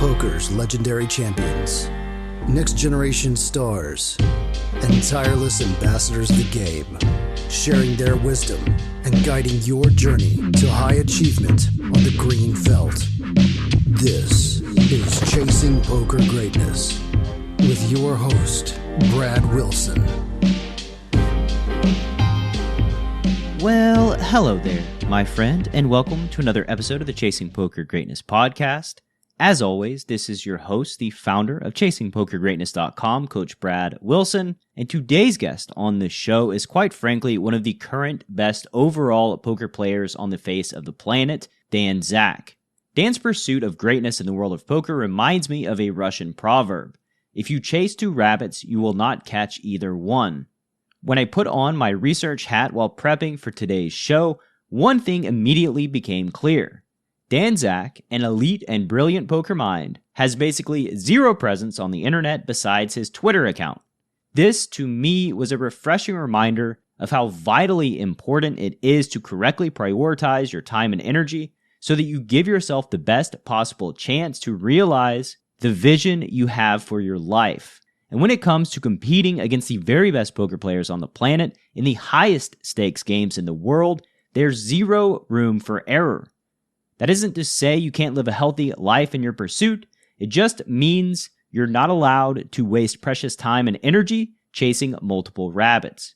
poker's legendary champions, next-generation stars, and tireless ambassadors of the game, sharing their wisdom and guiding your journey to high achievement on the green felt. This is Chasing Poker Greatness with your host, Brad Wilson. Well, hello there, my friend, and welcome to another episode of the Chasing Poker Greatness podcast. As always, this is your host, the founder of ChasingPokerGreatness.com, Coach Brad Wilson, and today's guest on the show is quite frankly one of the current best overall poker players on the face of the planet, Zack. Dan's pursuit of greatness in the world of poker reminds me of a Russian proverb. If you chase two rabbits, you will not catch either one. When I put on my research hat while prepping for today's show, one thing immediately became clear. Zack, an elite and brilliant poker mind, has basically zero presence on the internet besides his Twitter account. This, to me, was a refreshing reminder of how vitally important it is to correctly prioritize your time and energy so that you give yourself the best possible chance to realize the vision you have for your life. And when it comes to competing against the very best poker players on the planet in the highest stakes games in the world, there's zero room for error. That isn't to say you can't live a healthy life in your pursuit. It just means you're not allowed to waste precious time and energy chasing multiple rabbits.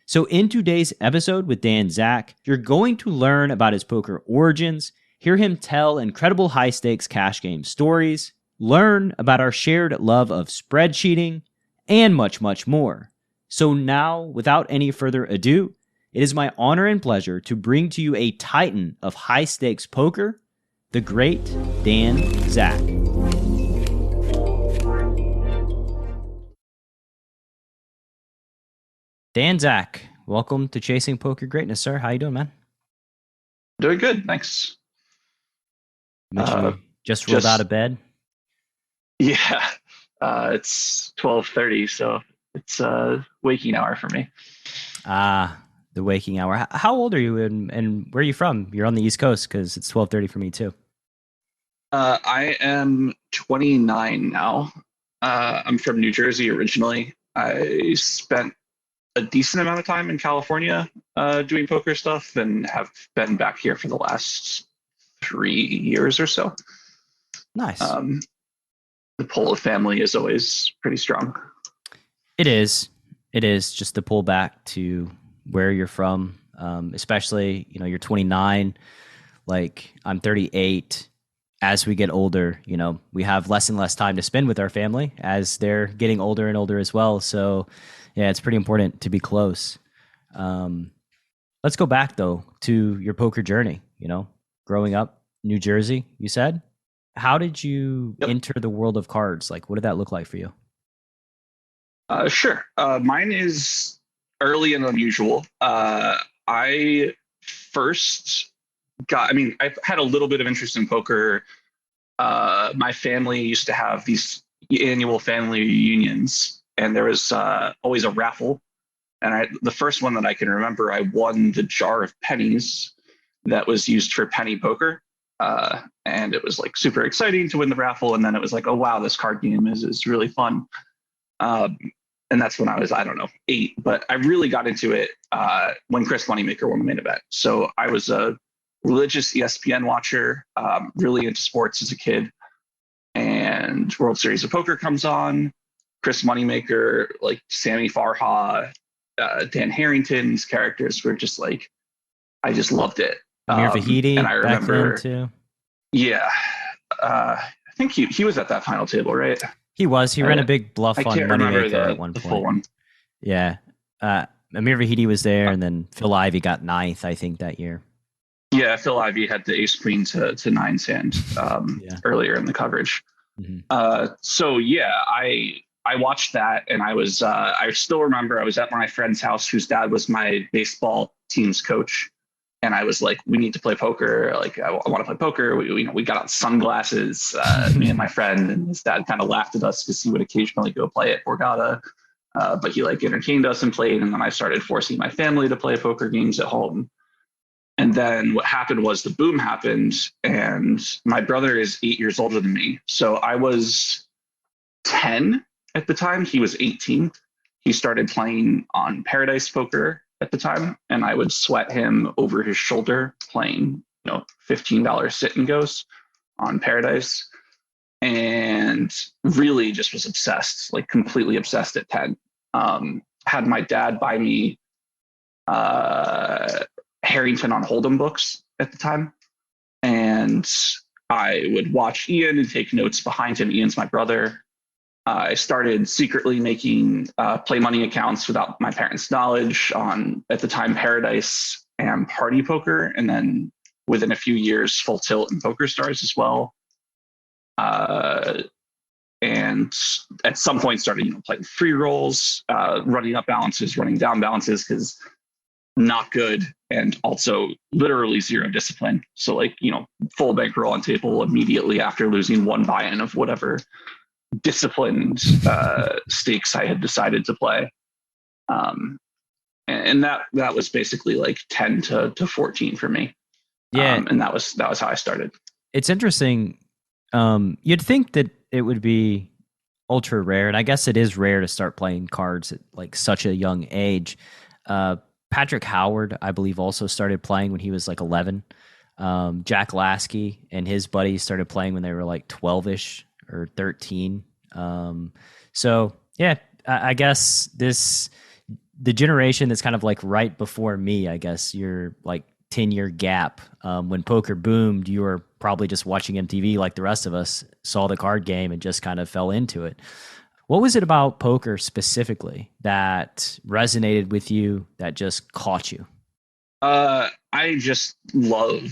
So in today's episode with Zack, you're going to learn about his poker origins, hear him tell incredible high-stakes cash game stories, learn about our shared love of spread cheating, and much, much more. So now, without any further ado, it is my honor and pleasure to bring to you a titan of high-stakes poker, the great Zack. Zack, welcome to Chasing Poker Greatness, sir. How you doing, man? Doing good, thanks. You just rolled out of bed? Yeah, it's 12:30, so it's waking hour for me. The waking hour. How old are you and where are you from? You're on the East Coast because it's 12:30 for me too. I am 29 now. I'm from New Jersey originally. I spent a decent amount of time in California doing poker stuff and have been back here for the last 3 years or so. Nice. The pull of family is always pretty strong. It is just the pull back to where you're from, especially, you're 29, like I'm 38. As we get older, we have less and less time to spend with our family as they're getting older and older as well. So yeah, it's pretty important to be close. Let's go back though to your poker journey, growing up, New Jersey, you said. How did you enter the world of cards? Like, what did that look like for you? Sure. Mine is early and unusual. I've had a little bit of interest in poker. My family used to have these annual family reunions, and there was always a raffle. And the first one that I can remember, I won the jar of pennies that was used for penny poker. And it was like super exciting to win the raffle. And then it was like, oh, wow, this card game is really fun. And that's when I was, 8, but I really got into it when Chris Moneymaker won the main event. So I was a religious ESPN watcher, really into sports as a kid, and World Series of Poker comes on. Chris Moneymaker, like Sammy Farha, Dan Harrington, these characters were just like, I just loved it. Amir Vahidi, and I remember, back then too. Yeah, I think he was at that final table, right? He was. He ran a big bluff on Moneymaker at one point. Full one. Yeah, Amir Vahidi was there, and then Phil Ivey got 9th, I think, that year. Yeah, Phil Ivey had the ace queen to 9's hand earlier in the coverage. Mm-hmm. So yeah, I watched that, and I was I still remember I was at my friend's house whose dad was my baseball team's coach. And I was like, we need to play poker. Like, I want to play poker. We got out sunglasses, me and my friend, and his dad kind of laughed at us because he would occasionally go play at Borgata. But he like entertained us and played. And then I started forcing my family to play poker games at home. And then what happened was the boom happened, and my brother is 8 years older than me. So I was 10 at the time. He was 18. He started playing on Paradise Poker at the time, and I would sweat him over his shoulder playing, $15 sit and goes on Paradise, and really just was obsessed, like completely obsessed at 10. Had my dad buy me Harrington on Hold'em books at the time, and I would watch Ian and take notes behind him. Ian's my brother. I started secretly making play money accounts without my parents' knowledge on, at the time, Paradise and Party Poker, and then within a few years, Full Tilt and Poker Stars as well. And at some point started, playing free rolls, running up balances, running down balances, because not good, and also literally zero discipline. So full bankroll on table immediately after losing one buy-in of whatever disciplined stakes I had decided to play. And that was basically like 10 to 14 for me. Yeah. And that was how I started. It's interesting. You'd think that it would be ultra rare, and I guess it is rare to start playing cards at like such a young age. Patrick Howard, I believe, also started playing when he was like 11. Jack Lasky and his buddies started playing when they were like 12-ish or 13. So yeah, I guess the generation that's kind of like right before me, I guess you're like 10-year gap. When poker boomed, you were probably just watching MTV like the rest of us, saw the card game and just kind of fell into it. What was it about poker specifically that resonated with you, that just caught you? I just love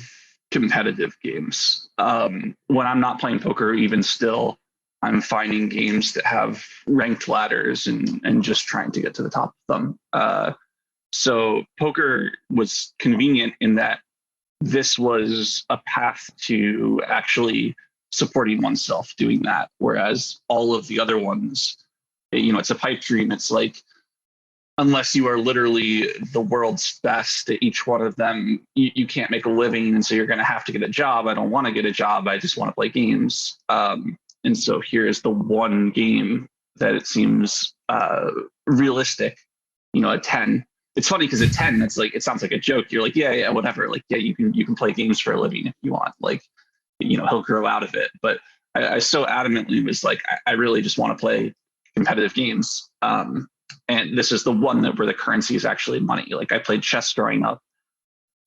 competitive games. When I'm not playing poker, even still, I'm finding games that have ranked ladders and just trying to get to the top of them. So poker was convenient in that this was a path to actually supporting oneself doing that. Whereas all of the other ones, it's a pipe dream. It's like, unless you are literally the world's best at each one of them, you can't make a living. And so you're going to have to get a job. I don't want to get a job. I just want to play games. And so here's the one game that it seems realistic, at 10. It's funny because at 10, it's like, it sounds like a joke. You're like, yeah, whatever. Like, yeah, you can play games for a living if you want. Like, he'll grow out of it. But I so adamantly was like, I really just want to play competitive games. And this is the one where the currency is actually money. Like, I played chess growing up.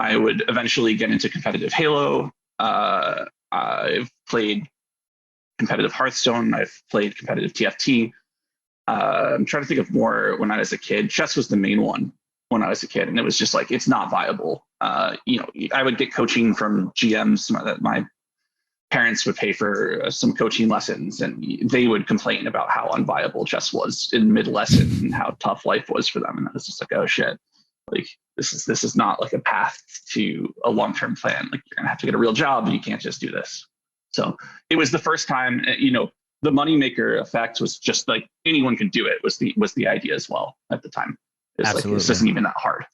I would eventually get into competitive Halo. I've played competitive Hearthstone. I've played competitive TFT. I'm trying to think of more when I was a kid. Chess was the main one when I was a kid, and it was just like, it's not viable. I would get coaching from GMs that my parents would pay for some coaching lessons, and they would complain about how unviable chess was in mid-lesson and how tough life was for them. And I was just like, oh shit, like this is not like a path to a long-term plan. Like, you're gonna have to get a real job, and you can't just do this. So it was the first time, the moneymaker effect was just like anyone can do it was the idea as well at the time. It's Absolutely. like, this isn't even that hard.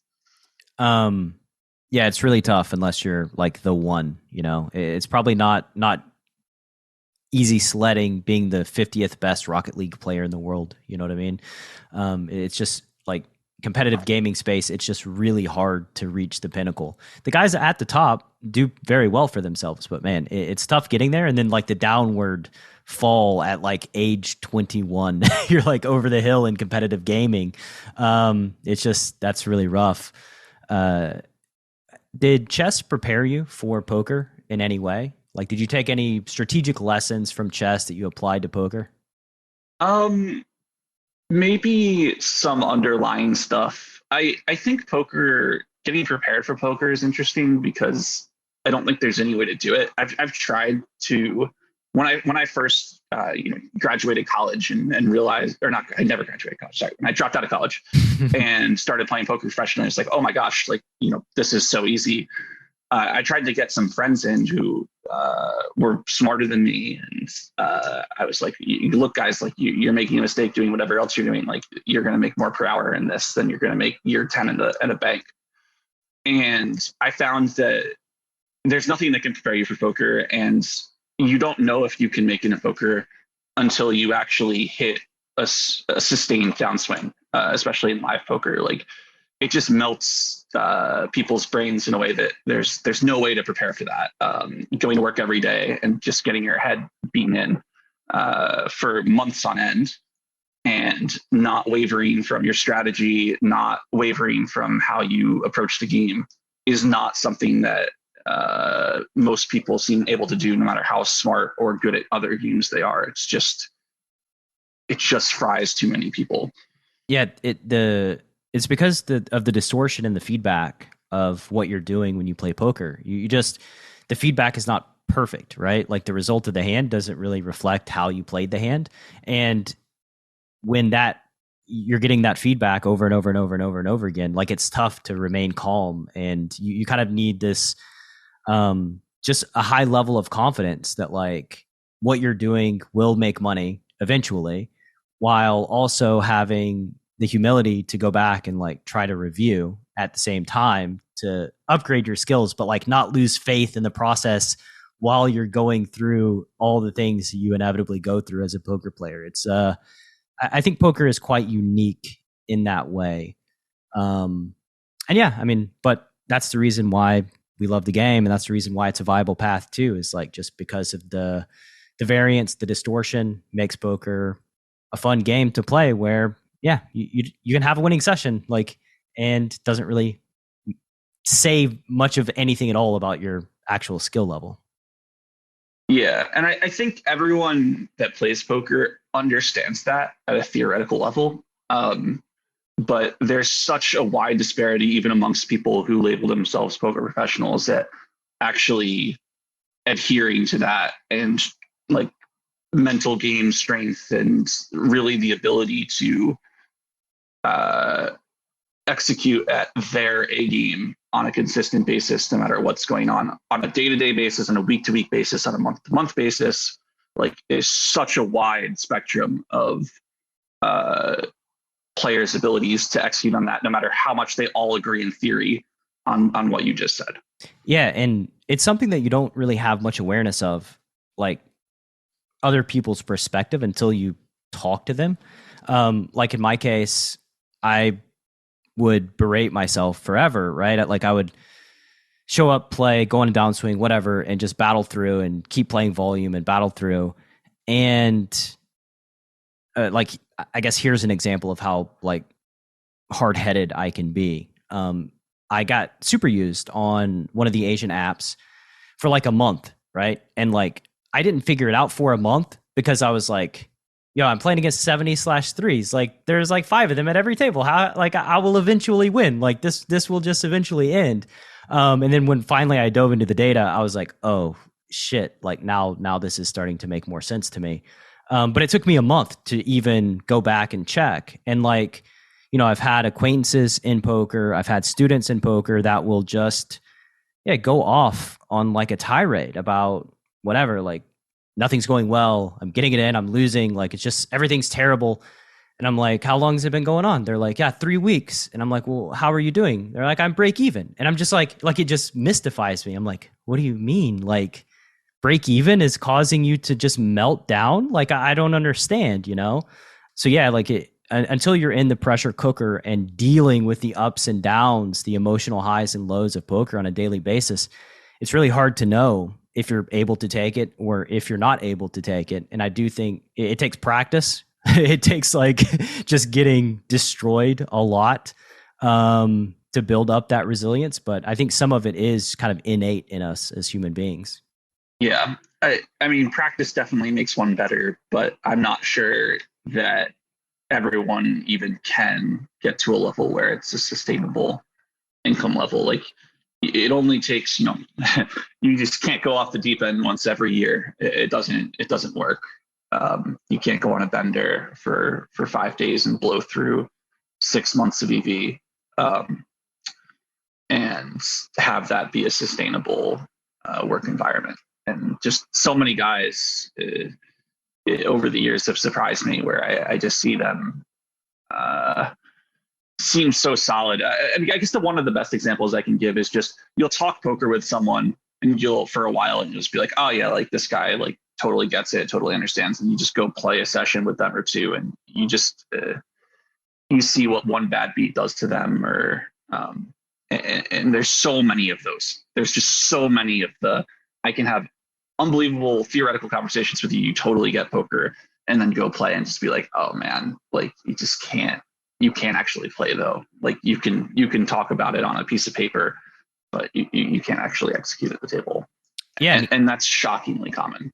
Yeah, it's really tough unless you're like the one, it's probably not easy sledding being the 50th best Rocket League player in the world. You know what I mean? It's just like competitive gaming space. It's just really hard to reach the pinnacle. The guys at the top do very well for themselves, but man, it's tough getting there. And then like the downward fall at like age 21, you're like over the hill in competitive gaming. It's just, that's really rough. Did chess prepare you for poker in any way? Like, did you take any strategic lessons from chess that you applied to poker? Maybe some underlying stuff. I think getting prepared for poker is interesting because I don't think there's any way to do it. I've tried to, when I first graduated college and realized, or not, I never graduated college. Sorry, when I dropped out of college and started playing poker professionally, it's like, oh my gosh, like, this is so easy. I tried to get some friends in who were smarter than me, and I was like, you look, guys, like you're making a mistake doing whatever else you're doing. Like, you're going to make more per hour in this than you're going to make year 10 at a bank. And I found that there's nothing that can prepare you for poker, and you don't know if you can make it in poker until you actually hit a sustained downswing, especially in live poker. Like it just melts people's brains in a way that there's no way to prepare for that. Going to work every day and just getting your head beaten in for months on end, and not wavering from your strategy, not wavering from how you approach the game, is not something that most people seem able to do, no matter how smart or good at other games they are. It just fries too many people. Yeah, it's because of the distortion in the feedback of what you're doing when you play poker. You just, the feedback is not perfect, right? Like the result of the hand doesn't really reflect how you played the hand. And when you're getting that feedback over and over and over and over and over again, like it's tough to remain calm, and you kind of need this just a high level of confidence that like what you're doing will make money eventually, while also having the humility to go back and like try to review at the same time to upgrade your skills, but like not lose faith in the process while you're going through all the things you inevitably go through as a poker player. It's I think poker is quite unique in that way. And yeah, I mean, but that's the reason why we love the game, and that's the reason why it's a viable path too, is like just because of the variance, the distortion makes poker a fun game to play where yeah, you can have a winning session like, and doesn't really say much of anything at all about your actual skill level. Yeah, and I think everyone that plays poker understands that at a theoretical level. But there's such a wide disparity even amongst people who label themselves poker professionals, that actually adhering to that, and like mental game strength, and really the ability to uh, execute at their A game on a consistent basis, no matter what's going on a day-to-day basis, on a week-to-week basis, on a month-to-month basis. Like, is such a wide spectrum of uh, players' abilities to execute on that, no matter how much they all agree in theory on what you just said. Yeah, and it's something that you don't really have much awareness of, like other people's perspective, until you talk to them. Like in my case, I would berate myself forever, right? Like I would show up, play, go on a downswing, whatever, and just battle through and keep playing volume and battle through. And like, I guess here's an example of how like hard-headed I can be. I got super used on one of the Asian apps for like a month, right? And like I didn't figure it out for a month, because I was like, yo, I'm playing against 70/3s. Like there's like 5 of them at every table. How, like I will eventually win. Like this will just eventually end. And then when finally I dove into the data, I was like, oh shit, like now this is starting to make more sense to me. But it took me a month to even go back and check. And like, you know, I've had acquaintances in poker, I've had students in poker that will just go off on like a tirade about whatever, like nothing's going well, I'm getting it in, I'm losing, like it's just everything's terrible. And I'm like, how long has it been going on? They're like, yeah, 3 weeks. And I'm like, well, how are you doing? They're like, I'm break even. And I'm just like it just mystifies me. I'm like, what do you mean? Like break even is causing you to just melt down? Like I don't understand, you know? So yeah, like until you're in the pressure cooker and dealing with the ups and downs, the emotional highs and lows of poker on a daily basis, it's really hard to know if you're able to take it or if you're not able to take it. And I do think it takes practice. It takes like just getting destroyed a lot to build up that resilience. But I think some of it is kind of innate in us as human beings. Yeah, I mean, practice definitely makes one better, but I'm not sure that everyone even can get to a level where it's a sustainable income level. Like it only takes, you just can't go off the deep end once every year. It doesn't work. You can't go on a bender for 5 days and blow through 6 months of EV, and have that be a sustainable work environment. And just so many guys over the years have surprised me, where I just see them seems so solid. I guess one of the best examples I can give is just you'll talk poker with someone and you'll for a while and you'll just be like, oh yeah, like this guy like totally gets it, totally understands, and you just go play a session with them or two, and you just you see what one bad beat does to them, or and there's so many of those. There's just so many of I can have unbelievable theoretical conversations with you. You totally get poker, and then go play and just be like, oh man, like you just can't. You can't actually play though. Like you can talk about it on a piece of paper, but you can't actually execute at the table. Yeah, and that's shockingly common.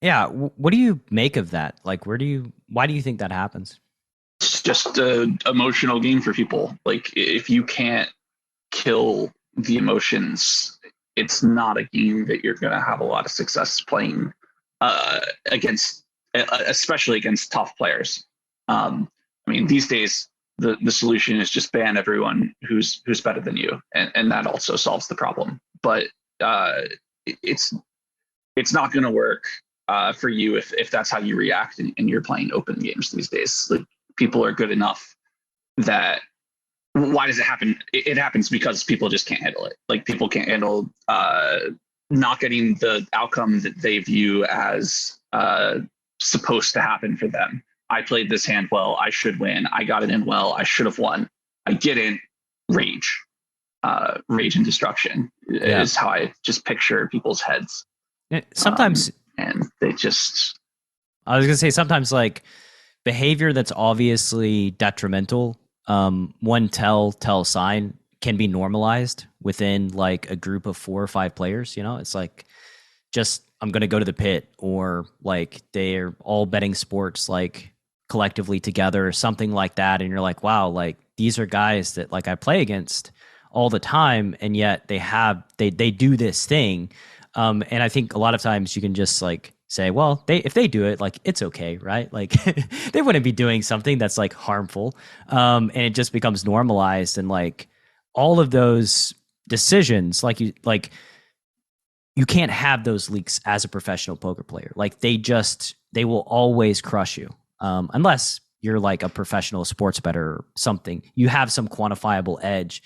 Yeah, what do you make of that? Like, why do you think that happens? It's just an emotional game for people. Like if you can't kill the emotions, it's not a game that you're going to have a lot of success playing against, especially against tough players. I mean, these days the solution is just ban everyone who's better than you, and that also solves the problem. But it's not going to work for you if that's how you react and you're playing open games these days. Like people are good enough that why does it happen? It happens because people just can't handle it. Like people can't handle not getting the outcome that they view as supposed to happen for them. I played this hand well. I should win. I got it in well. I should have won. I didn't. Rage. Rage and destruction is how I just picture people's heads. Sometimes, and they just. I was gonna say sometimes like behavior that's obviously detrimental. One tell sign can be normalized within like a group of 4 or 5 players. You know, it's like just I'm gonna go to the pit, or like they're all betting sports like collectively together or something like that, and you're like, wow, like these are guys that like I play against all the time, and yet they do this thing, and I think a lot of times you can just like say, well, if they do it, like it's okay, right? Like they wouldn't be doing something that's like harmful, and it just becomes normalized, and like all of those decisions, you can't have those leaks as a professional poker player. Like they will always crush you. Unless you're like a professional sports bettor or something, you have some quantifiable edge.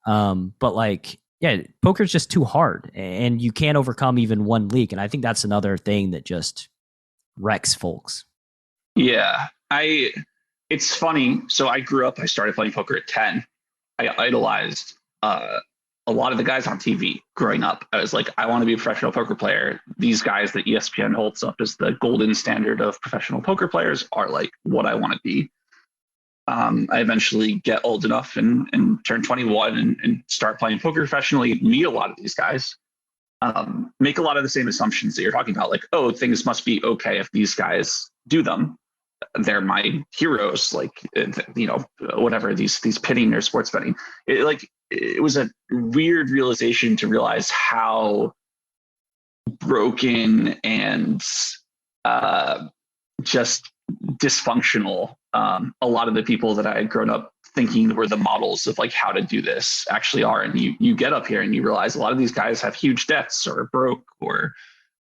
But like, yeah, poker's just too hard, and you can't overcome even one leak. And I think that's another thing that just wrecks folks. Yeah, it's funny. So I started playing poker at 10. I idolized a lot of the guys on TV growing up. I was like, I want to be a professional poker player. These guys that ESPN holds up as the golden standard of professional poker players are like what I want to be. I eventually get old enough and turn 21 and start playing poker professionally, meet a lot of these guys, make a lot of the same assumptions that you're talking about. Like, oh, things must be okay if these guys do them. They're my heroes, like, you know, whatever, these pitting or sports betting. It was a weird realization to realize how broken and just dysfunctional a lot of the people that I had grown up thinking were the models of like how to do this actually are. And you get up here and you realize a lot of these guys have huge debts or broke or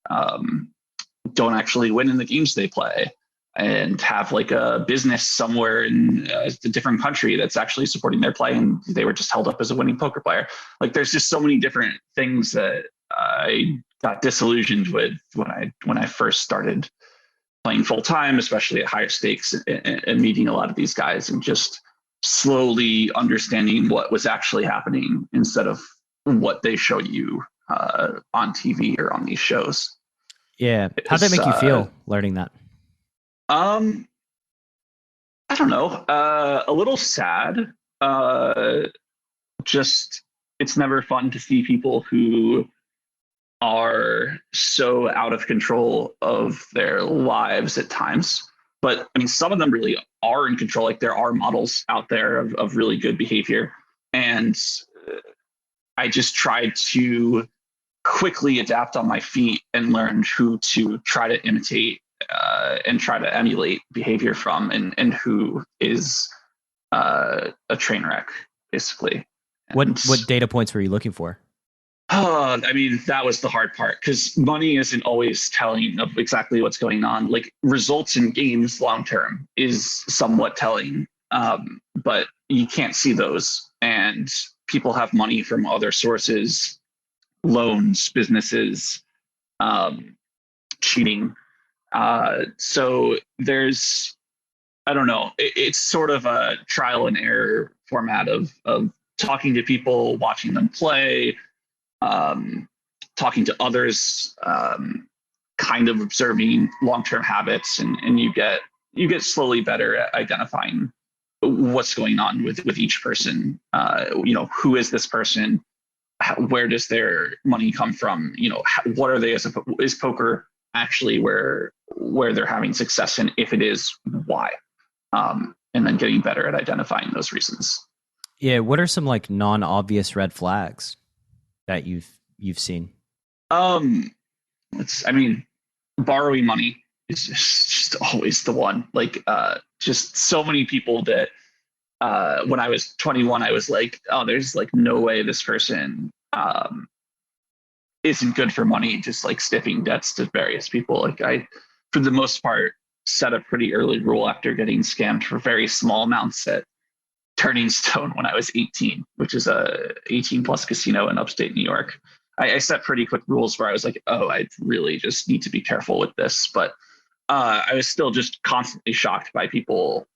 don't actually win in the games they play, and have like a business somewhere in a different country that's actually supporting their play, and they were just held up as a winning poker player. Like there's just so many different things that I got disillusioned with when I first started playing full time, especially at higher stakes, and meeting a lot of these guys and just slowly understanding what was actually happening instead of what they show you on TV or on these shows. Yeah. How'd that make you feel learning that? I don't know. A little sad. Just it's never fun to see people who are so out of control of their lives at times. But I mean, some of them really are in control. Like there are models out there of really good behavior. And I just tried to quickly adapt on my feet and learn who to try to imitate and try to emulate behavior from, and who is a train wreck, basically. What data points were you looking for? I mean, that was the hard part, because money isn't always telling of exactly what's going on. Like results in games long term is somewhat telling. but you can't see those. And people have money from other sources, loans, businesses, cheating. So there's, I don't know, it's sort of a trial and error format of talking to people, watching them play, talking to others, kind of observing long-term habits, and you get slowly better at identifying what's going on with each person. Who is this person? Where does their money come from? What are they is poker actually where they're having success, and if it is, why? And then getting better at identifying those reasons. Yeah, what are some like non-obvious red flags that you've seen? Borrowing money is just always the one. Like, just so many people that when I was 21, I was like, oh, there's like no way this person isn't good for money, just like stiffing debts to various people. Like, I, for the most part, set a pretty early rule after getting scammed for very small amounts at Turning Stone when I was 18, which is a 18 plus casino in upstate New York. I set pretty quick rules where I was like, oh, I really just need to be careful with this. But I was still just constantly shocked by people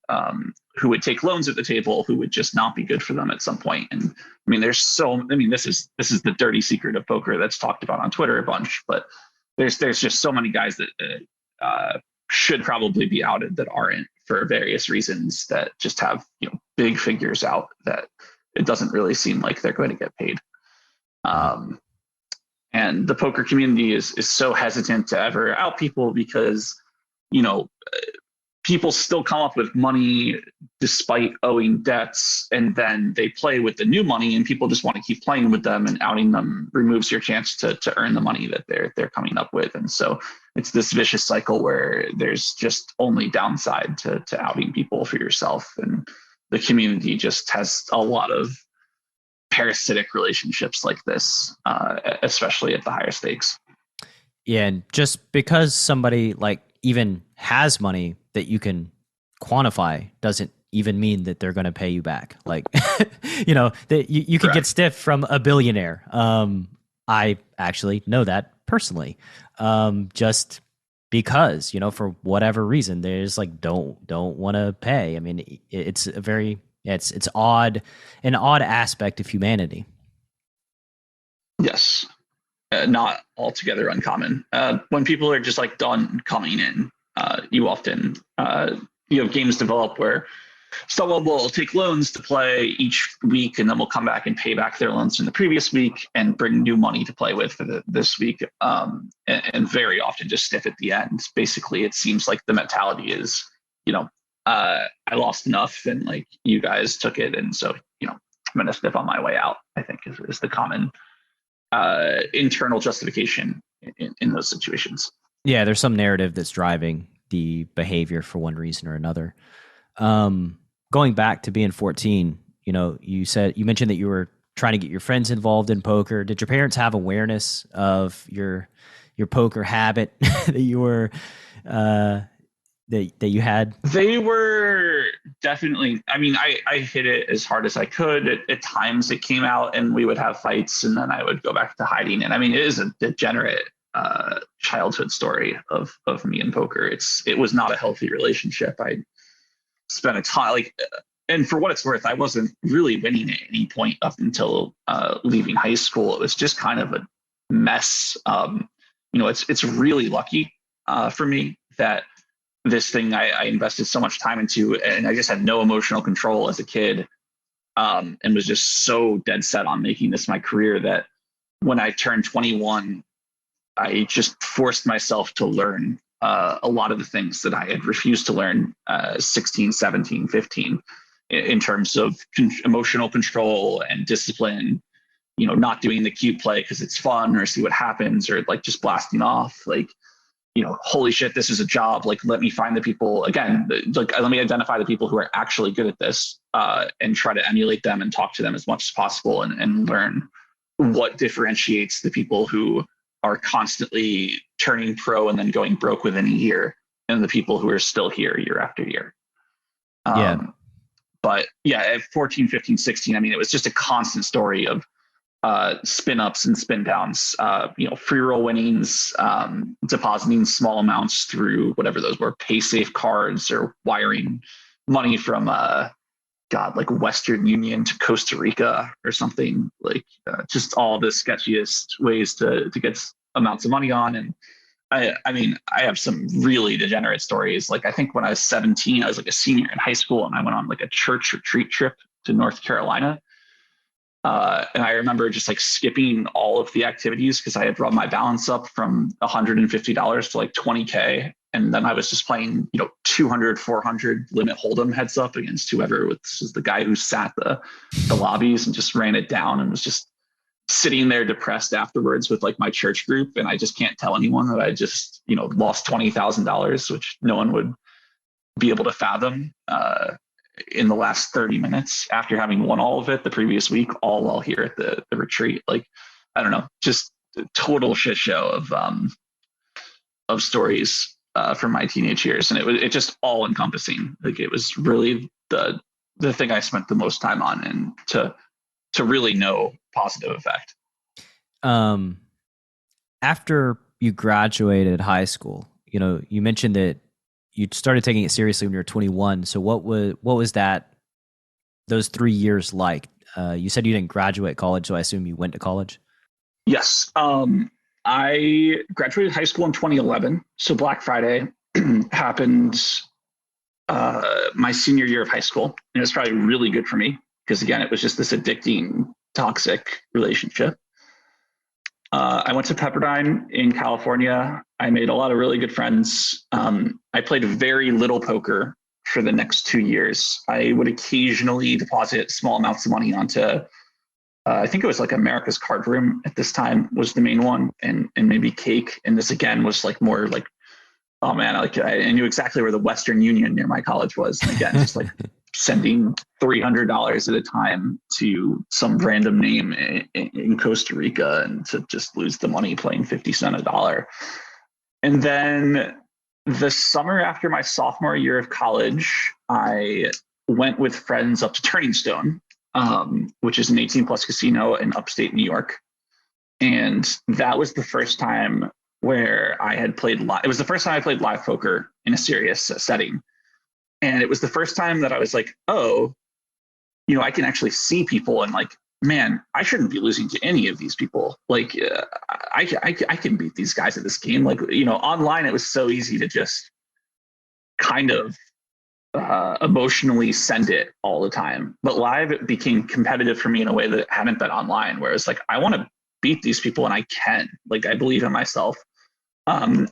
who would take loans at the table who would just not be good for them at some point. And I mean, this is the dirty secret of poker that's talked about on Twitter a bunch, but there's just so many guys that should probably be outed that aren't, for various reasons, that just have big figures out that it doesn't really seem like they're going to get paid. And the poker community is so hesitant to ever out people because people still come up with money despite owing debts, and then they play with the new money, and people just want to keep playing with them, and outing them removes your chance to earn the money that they're coming up with. And so it's this vicious cycle where there's just only downside to outing people for yourself, and the community just has a lot of parasitic relationships like this, especially at the higher stakes. Yeah, and just because somebody like even has money that you can quantify doesn't even mean that they're going to pay you back. Like, that you could get stiff from a billionaire. I actually know that personally. Just because, for whatever reason, they just like don't want to pay. I mean, it's a very it's odd, an odd aspect of humanity. Yes. Not altogether uncommon. When people are just like done coming in, you often, games develop where someone will take loans to play each week, and then will come back and pay back their loans from the previous week and bring new money to play with for this week. And very often just stiff at the end. Basically, it seems like the mentality is, I lost enough and like you guys took it. And so, I'm going to stiff on my way out, I think is the common internal justification in those situations. Yeah, there's some narrative that's driving the behavior for one reason or another. Going back to being 14, you mentioned that you were trying to get your friends involved in poker. Did your parents have awareness of your poker habit that you were that you had? They were definitely, I hit it as hard as I could. At times it came out and we would have fights, and then I would go back to hiding. And it is a degenerate childhood story of me and poker. It was not a healthy relationship. I spent a ton, and for what it's worth, I wasn't really winning at any point up until leaving high school. It was just kind of a mess. It's really lucky for me that this thing I invested so much time into, and I just had no emotional control as a kid, and was just so dead set on making this my career that when I turned 21, I just forced myself to learn a lot of the things that I had refused to learn 16, 17, 15 in terms of emotional control and discipline, not doing the cute play because it's fun or see what happens, or like just blasting off. Like, holy shit, this is a job. Like, let me find the people again. Let me identify the people who are actually good at this, and try to emulate them and talk to them as much as possible, and learn what differentiates the people who are constantly turning pro and then going broke within a year, and the people who are still here year after year. Yeah. But yeah, at 14, 15, 16, I mean, it was just a constant story of spin ups and spin downs, free roll winnings, depositing small amounts through whatever those were, pay safe cards, or wiring money from like Western Union to Costa Rica or something, like just all the sketchiest ways to get amounts of money on. And I mean, I have some really degenerate stories. Like, I think when I was 17, I was like a senior in high school, and I went on like a church retreat trip to North Carolina. And I remember just like skipping all of the activities because I had run my balance up from $150 to like 20K. And then I was just playing, 200, 400 limit hold'em heads up against whoever was the guy who sat the lobbies, and just ran it down, and was just sitting there depressed afterwards with like my church group. And I just can't tell anyone that I just, lost $20,000, which no one would be able to fathom in the last 30 minutes after having won all of it the previous week, all while here at the retreat. Like, I don't know, just a total shit show of stories from my teenage years. And it just all encompassing. Like, it was really the thing I spent the most time on, and to really no positive effect. After you graduated high school, you mentioned that you started taking it seriously when you were 21. So what was those 3 years like? You said you didn't graduate college, so I assume you went to college? Yes. I graduated high school in 2011. So Black Friday happened my senior year of high school. And it was probably really good for me because, again, it was just this addicting, toxic relationship. I went to Pepperdine in California. I made a lot of really good friends. I played very little poker for the next 2 years. I would occasionally deposit small amounts of money onto, I think it was like America's Card Room at this time was the main one, and maybe Cake. And this again was like more like, oh man, I knew exactly where the Western Union near my college was. And again, just like sending $300 at a time to some random name in Costa Rica, and to just lose the money playing 50 cents a dollar. And then the summer after my sophomore year of college, I went with friends up to Turning Stone, which is an 18 plus casino in upstate New York. And that was the first time where I had played live. It was the first time I played live poker in a serious setting. And it was the first time that I was like, oh, I can actually see people, and like, man, I shouldn't be losing to any of these people. Like, I can beat these guys at this game. Like, online, it was so easy to just kind of emotionally send it all the time. But live, it became competitive for me in a way that it hadn't been online, where it's like, I want to beat these people, and I can. Like, I believe in myself. And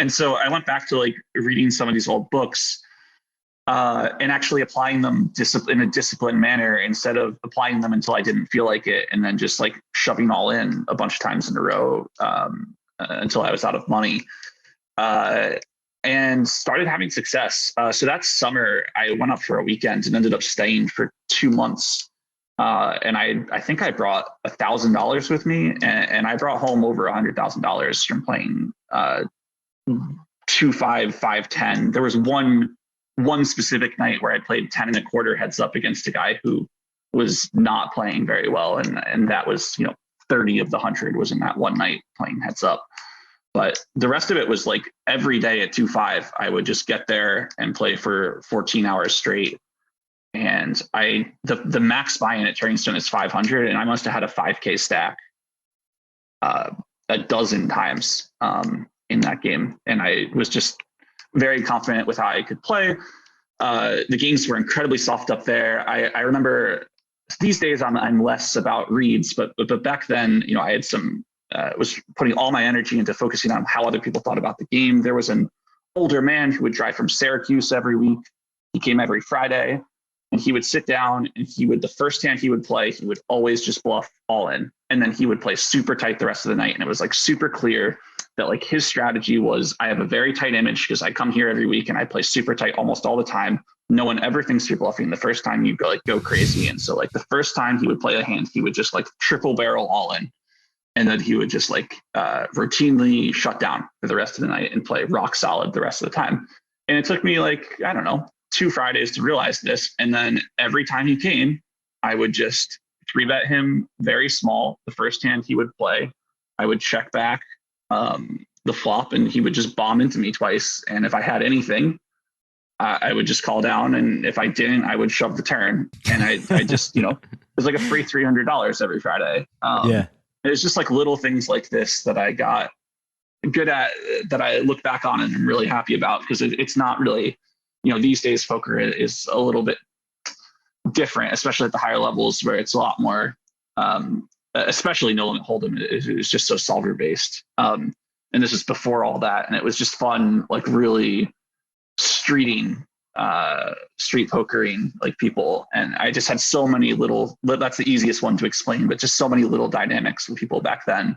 so I went back to like reading some of these old books, and actually applying them in a disciplined manner, instead of applying them until I didn't feel like it, and then just like shoving all in a bunch of times in a row until I was out of money, and started having success. So that summer, I went up for a weekend and ended up staying for 2 months. And I think I brought $1,000 with me, and I brought home over $100,000 from playing 2-5, 5-10. There was one specific night where I played 10 and a quarter heads up against a guy who was not playing very well. And that was, 30 of the 100 was in that one night playing heads up. But the rest of it was like every day at 2-5, I would just get there and play for 14 hours straight. And the max buy-in at Turning Stone is 500, and I must have had a 5K stack a dozen times in that game. And I was just very confident with how I could play. The games were incredibly soft up there. I remember these days I'm less about reads, but back then, I had was putting all my energy into focusing on how other people thought about the game. There was an older man who would drive from Syracuse every week. He came every Friday, and he would sit down, and the first hand he would play, he would always just bluff all in. And then he would play super tight the rest of the night. And it was like super clear that like his strategy was, I have a very tight image because I come here every week and I play super tight almost all the time. No one ever thinks you're bluffing. The first time you go crazy. And so like the first time he would play a hand, he would just like triple barrel all in. And then he would just like routinely shut down for the rest of the night and play rock solid the rest of the time. And it took me like, I don't know, 2 Fridays to realize this. And then every time he came, I would just 3-bet him very small. The first hand he would play, I would check back the flop, and he would just bomb into me twice. And if I had anything, I would just call down. And if I didn't, I would shove the turn. And I just, it was like a free $300 every Friday. Yeah. It was just like little things like this that I got good at, that I look back on and I'm really happy about, because it's not really, these days poker is a little bit different, especially at the higher levels where it's a lot more, especially no limit hold'em is just so solver based. And this is before all that. And it was just fun, like really street pokering like people. And I just had so many that's the easiest one to explain, but just so many little dynamics with people back then,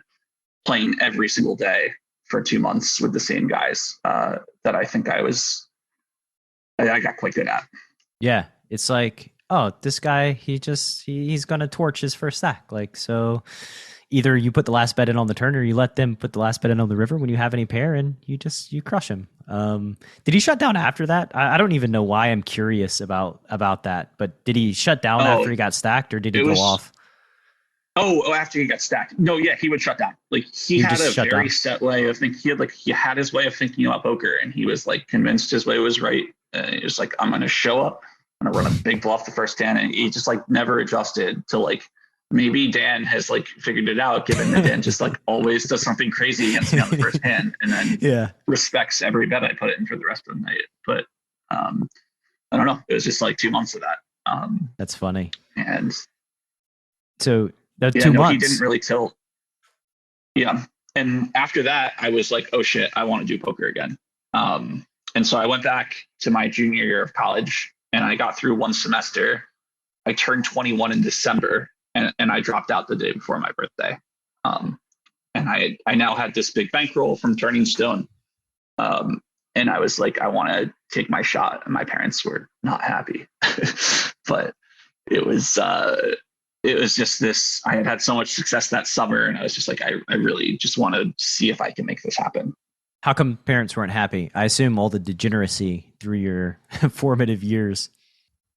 playing every single day for 2 months with the same guys, that I think I got quite good at. Yeah. It's like, oh, this guy, he's going to torch his first stack. Like, so either you put the last bet in on the turn, or you let them put the last bet in on the river when you have any pair, and you crush him. Did he shut down after that? I don't even know why. I'm curious about that, but did he shut down after he got stacked, or did he go off? Oh, after he got stacked. No, yeah, he would shut down. Like he had a very set way of thinking. He had his way of thinking about poker, and he was like convinced his way was right. He was like, I'm going to show up, I'm going to run a big bluff the first hand. And he just like never adjusted to like, maybe Dan has like figured it out, given that Dan just like always does something crazy against me on the first hand, and then respects every bet I put in for the rest of the night. But I don't know. It was just like 2 months of that. That's funny. And so the 2 months, he didn't really tilt. Yeah. And after that, I was like, oh shit, I want to do poker again. And so I went back to my junior year of college, and I got through one semester. I turned 21 in December, and I dropped out the day before my birthday. And I now had this big bankroll from Turning Stone. And I was like, I want to take my shot. And my parents were not happy, but it was just this, I had so much success that summer, and I was just like, I really just want to see if I can make this happen. How come parents weren't happy? I assume all the degeneracy through your formative years.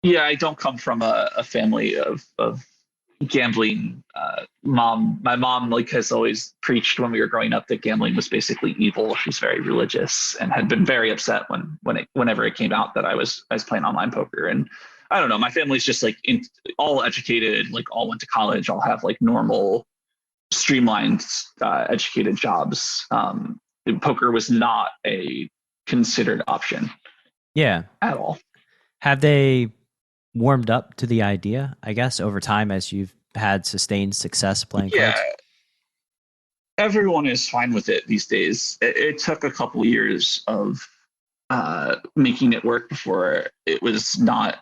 Yeah, I don't come from a family of gambling. My mom like has always preached when we were growing up that gambling was basically evil. She's very religious and had been very upset whenever it came out that I was playing online poker. And I don't know, my family's just like all educated, like all went to college, all have like normal, streamlined, educated jobs. Poker was not a considered option. Yeah, at all. Have they warmed up to the idea, I guess, over time as you've had sustained success playing cards? Yeah, everyone is fine with it these days. It took a couple years of making it work before it was not,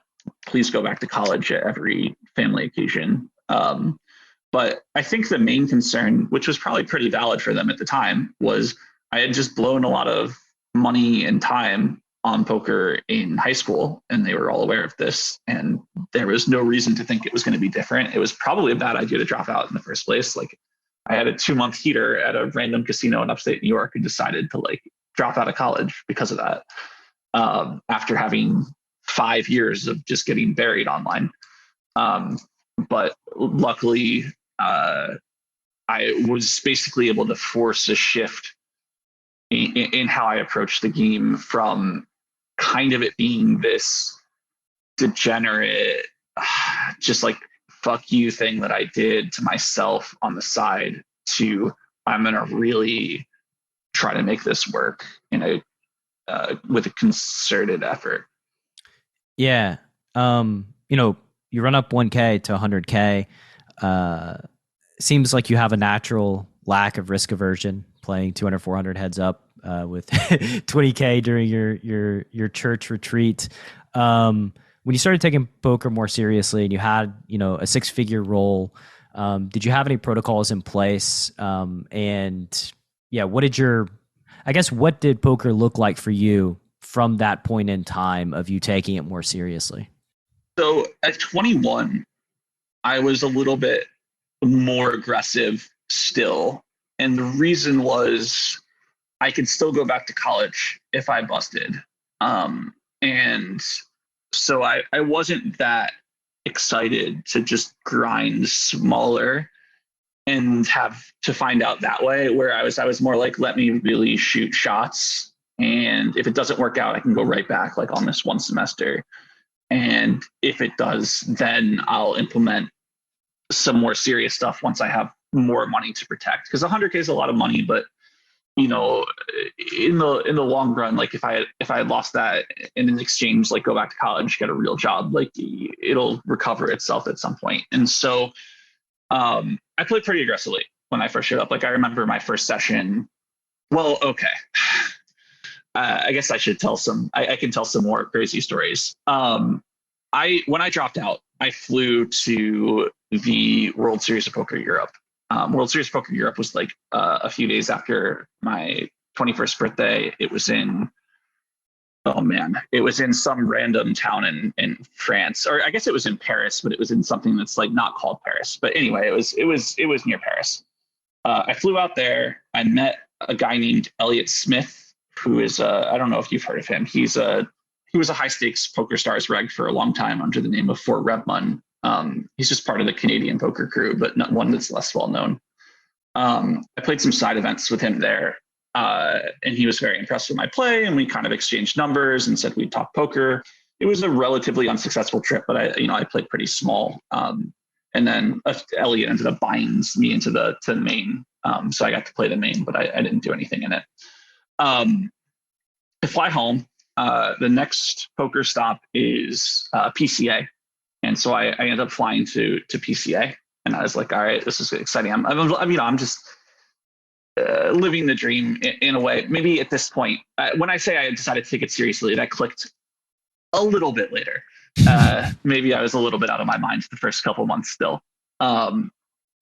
please go back to college at every family occasion. But I think the main concern, which was probably pretty valid for them at the time, was I had just blown a lot of money and time on poker in high school, and they were all aware of this, and there was no reason to think it was going to be different. It was probably a bad idea to drop out in the first place. Like, I had a 2-month heater at a random casino in upstate New York and decided to like drop out of college because of that, after having 5 years of just getting buried online. But luckily, I was basically able to force a shift in how I approach the game, from kind of it being this degenerate, just like fuck you thing that I did to myself on the side, to I'm going to really try to make this work with a concerted effort. Yeah. You run up 1K to 100K. Seems like you have a natural lack of risk aversion playing 200, 400 heads up with 20K during your church retreat. When you started taking poker more seriously and you had, a 6-figure roll, did you have any protocols in place? And yeah, what did poker look like for you from that point in time of you taking it more seriously? So at 21, I was a little bit more aggressive still. And the reason was I could still go back to college if I busted. And So I wasn't that excited to just grind smaller and have to find out that way. Where I was more like, let me really shoot shots. And if it doesn't work out, I can go right back like on this one semester. And if it does, then I'll implement some more serious stuff once I have more money to protect. Because 100K is a lot of money, but you know, in the long run, like if I had lost that in exchange, like go back to college, get a real job, like it'll recover itself at some point. And so I played pretty aggressively when I first showed up. Like I remember my first session. Well, okay. I guess I should tell some. I can tell some more crazy stories. When I dropped out, I flew to the World Series of Poker Europe. World Series of Poker Europe was like a few days after my 21st birthday. It was in it was in some random town in France, or I guess it was in Paris, but it was in something that's like not called Paris. But anyway, it was near Paris. I flew out there. I met a guy named Elliot Smith, who is I don't know if you've heard of him. He was a high stakes Poker Stars reg for a long time under the name of Fort Revmun. He's just part of the Canadian poker crew, but not one that's less well known. I played some side events with him there, and he was very impressed with my play, and we kind of exchanged numbers and said we'd talk poker. It was a relatively unsuccessful trip, but I played pretty small. And then Elliot ended up buying me into the main, so I got to play the main, but I didn't do anything in it. I fly home. The next poker stop is PCA. And so I ended up flying to PCA, and I was like, all right, this is exciting. I'm just living the dream in a way. Maybe at this point, when I say I decided to take it seriously, that clicked a little bit later. Maybe I was a little bit out of my mind the first couple months still. And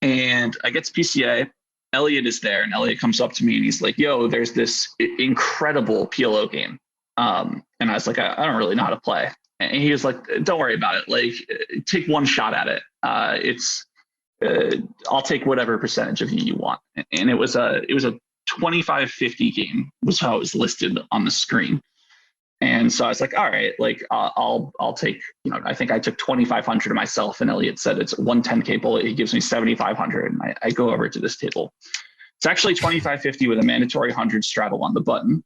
I get to PCA. Elliot is there, and Elliot comes up to me and he's like, yo, there's this incredible PLO game. And I was like, I don't really know how to play. And he was like, don't worry about it. Like, take one shot at it. I'll take whatever percentage of you want. And it was a 25-50 game was how it was listed on the screen. And so I was like, all right, like I'll take, I think I took 2,500 to myself, and Elliot said it's 110K bullet. He gives me 7,500, and I go over to this table. It's actually 25-50 with a mandatory 100 straddle on the button.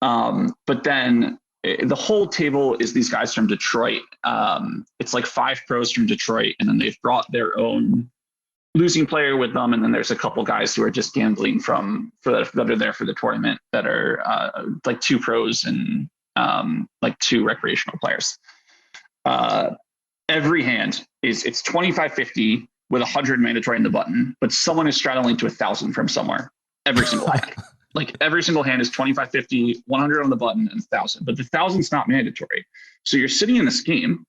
But then the whole table is these guys from Detroit. It's like 5 pros from Detroit, and then they've brought their own losing player with them, and then there's a couple guys who are just gambling that are there for the tournament that are like 2 pros and like 2 recreational players. Every hand it's 25-50 with 100 mandatory in the button, but someone is straddling to 1,000 from somewhere every single hand. Like every single hand is 25-50, 100 on the button, and 1,000. But the 1,000's not mandatory. So you're sitting in this game,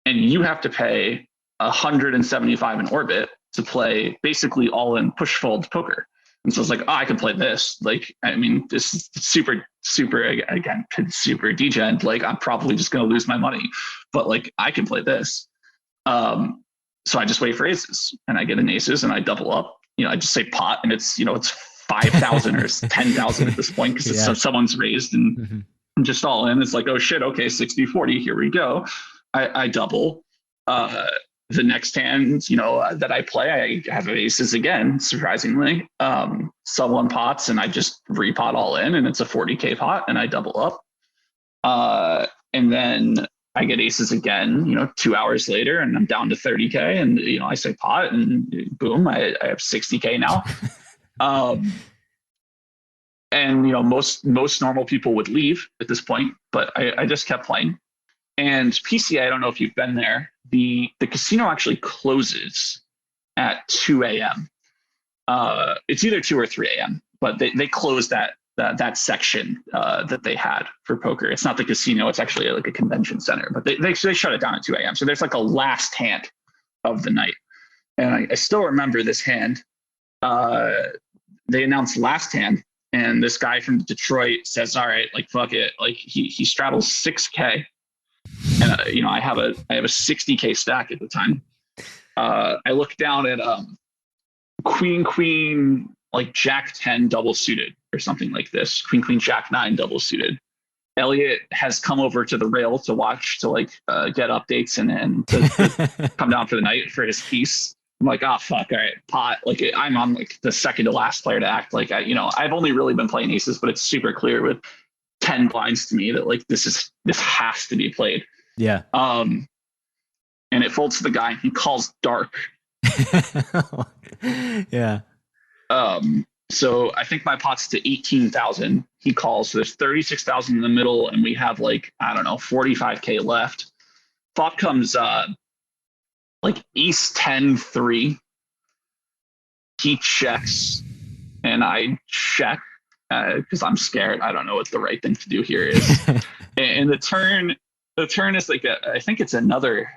and you have to pay 175 in orbit to play basically all in push fold poker. And so it's like, I can play this. Like, I mean, this is super, again, super degen. Like, I'm probably just going to lose my money, but like, I can play this. So I just wait for aces, and I get an aces, and I double up. I just say pot, and it's 5,000 or 10,000 at this point, because it's someone's raised and just all in. It's like, oh shit, okay, 60-40, here we go. I double. The next hand, that I play, I have aces again, surprisingly. Someone pots, and I just repot all in, and it's a 40K pot, and I double up. And then I get aces again, 2 hours later, and I'm down to 30K, and I say pot, and boom, I have 60K now. And most normal people would leave at this point, but I just kept playing. And PCA, I don't know if you've been there. The casino actually closes at 2 a.m. It's either 2 or 3 a.m. But they closed that section that they had for poker. It's not the casino; it's actually like a convention center. But they shut it down at 2 a.m. So there's like a last hand of the night, and I still remember this hand. They announced last hand, and this guy from Detroit says, "All right, like fuck it." Like he straddles 6K. And I have a 60K stack at the time. I look down at queen like Jack 10 double suited or something like this. Queen Jack 9 double suited, Elliot has come over to the rail to watch, to like get updates and to come down for the night for his piece. I'm like, oh fuck, all right, pot. Like I'm on like the second to last player to act. Like I've only really been playing aces, but it's super clear with 10 blinds to me that like this has to be played. Yeah. And it folds to the guy. He calls dark. Yeah. So I think my pot's to 18,000. He calls. So there's 36,000 in the middle, and we have like, I don't know, 45K left. Flop comes like ace 10-3. He checks, and I check because I'm scared. I don't know what the right thing to do here is. And the turn is like I think it's another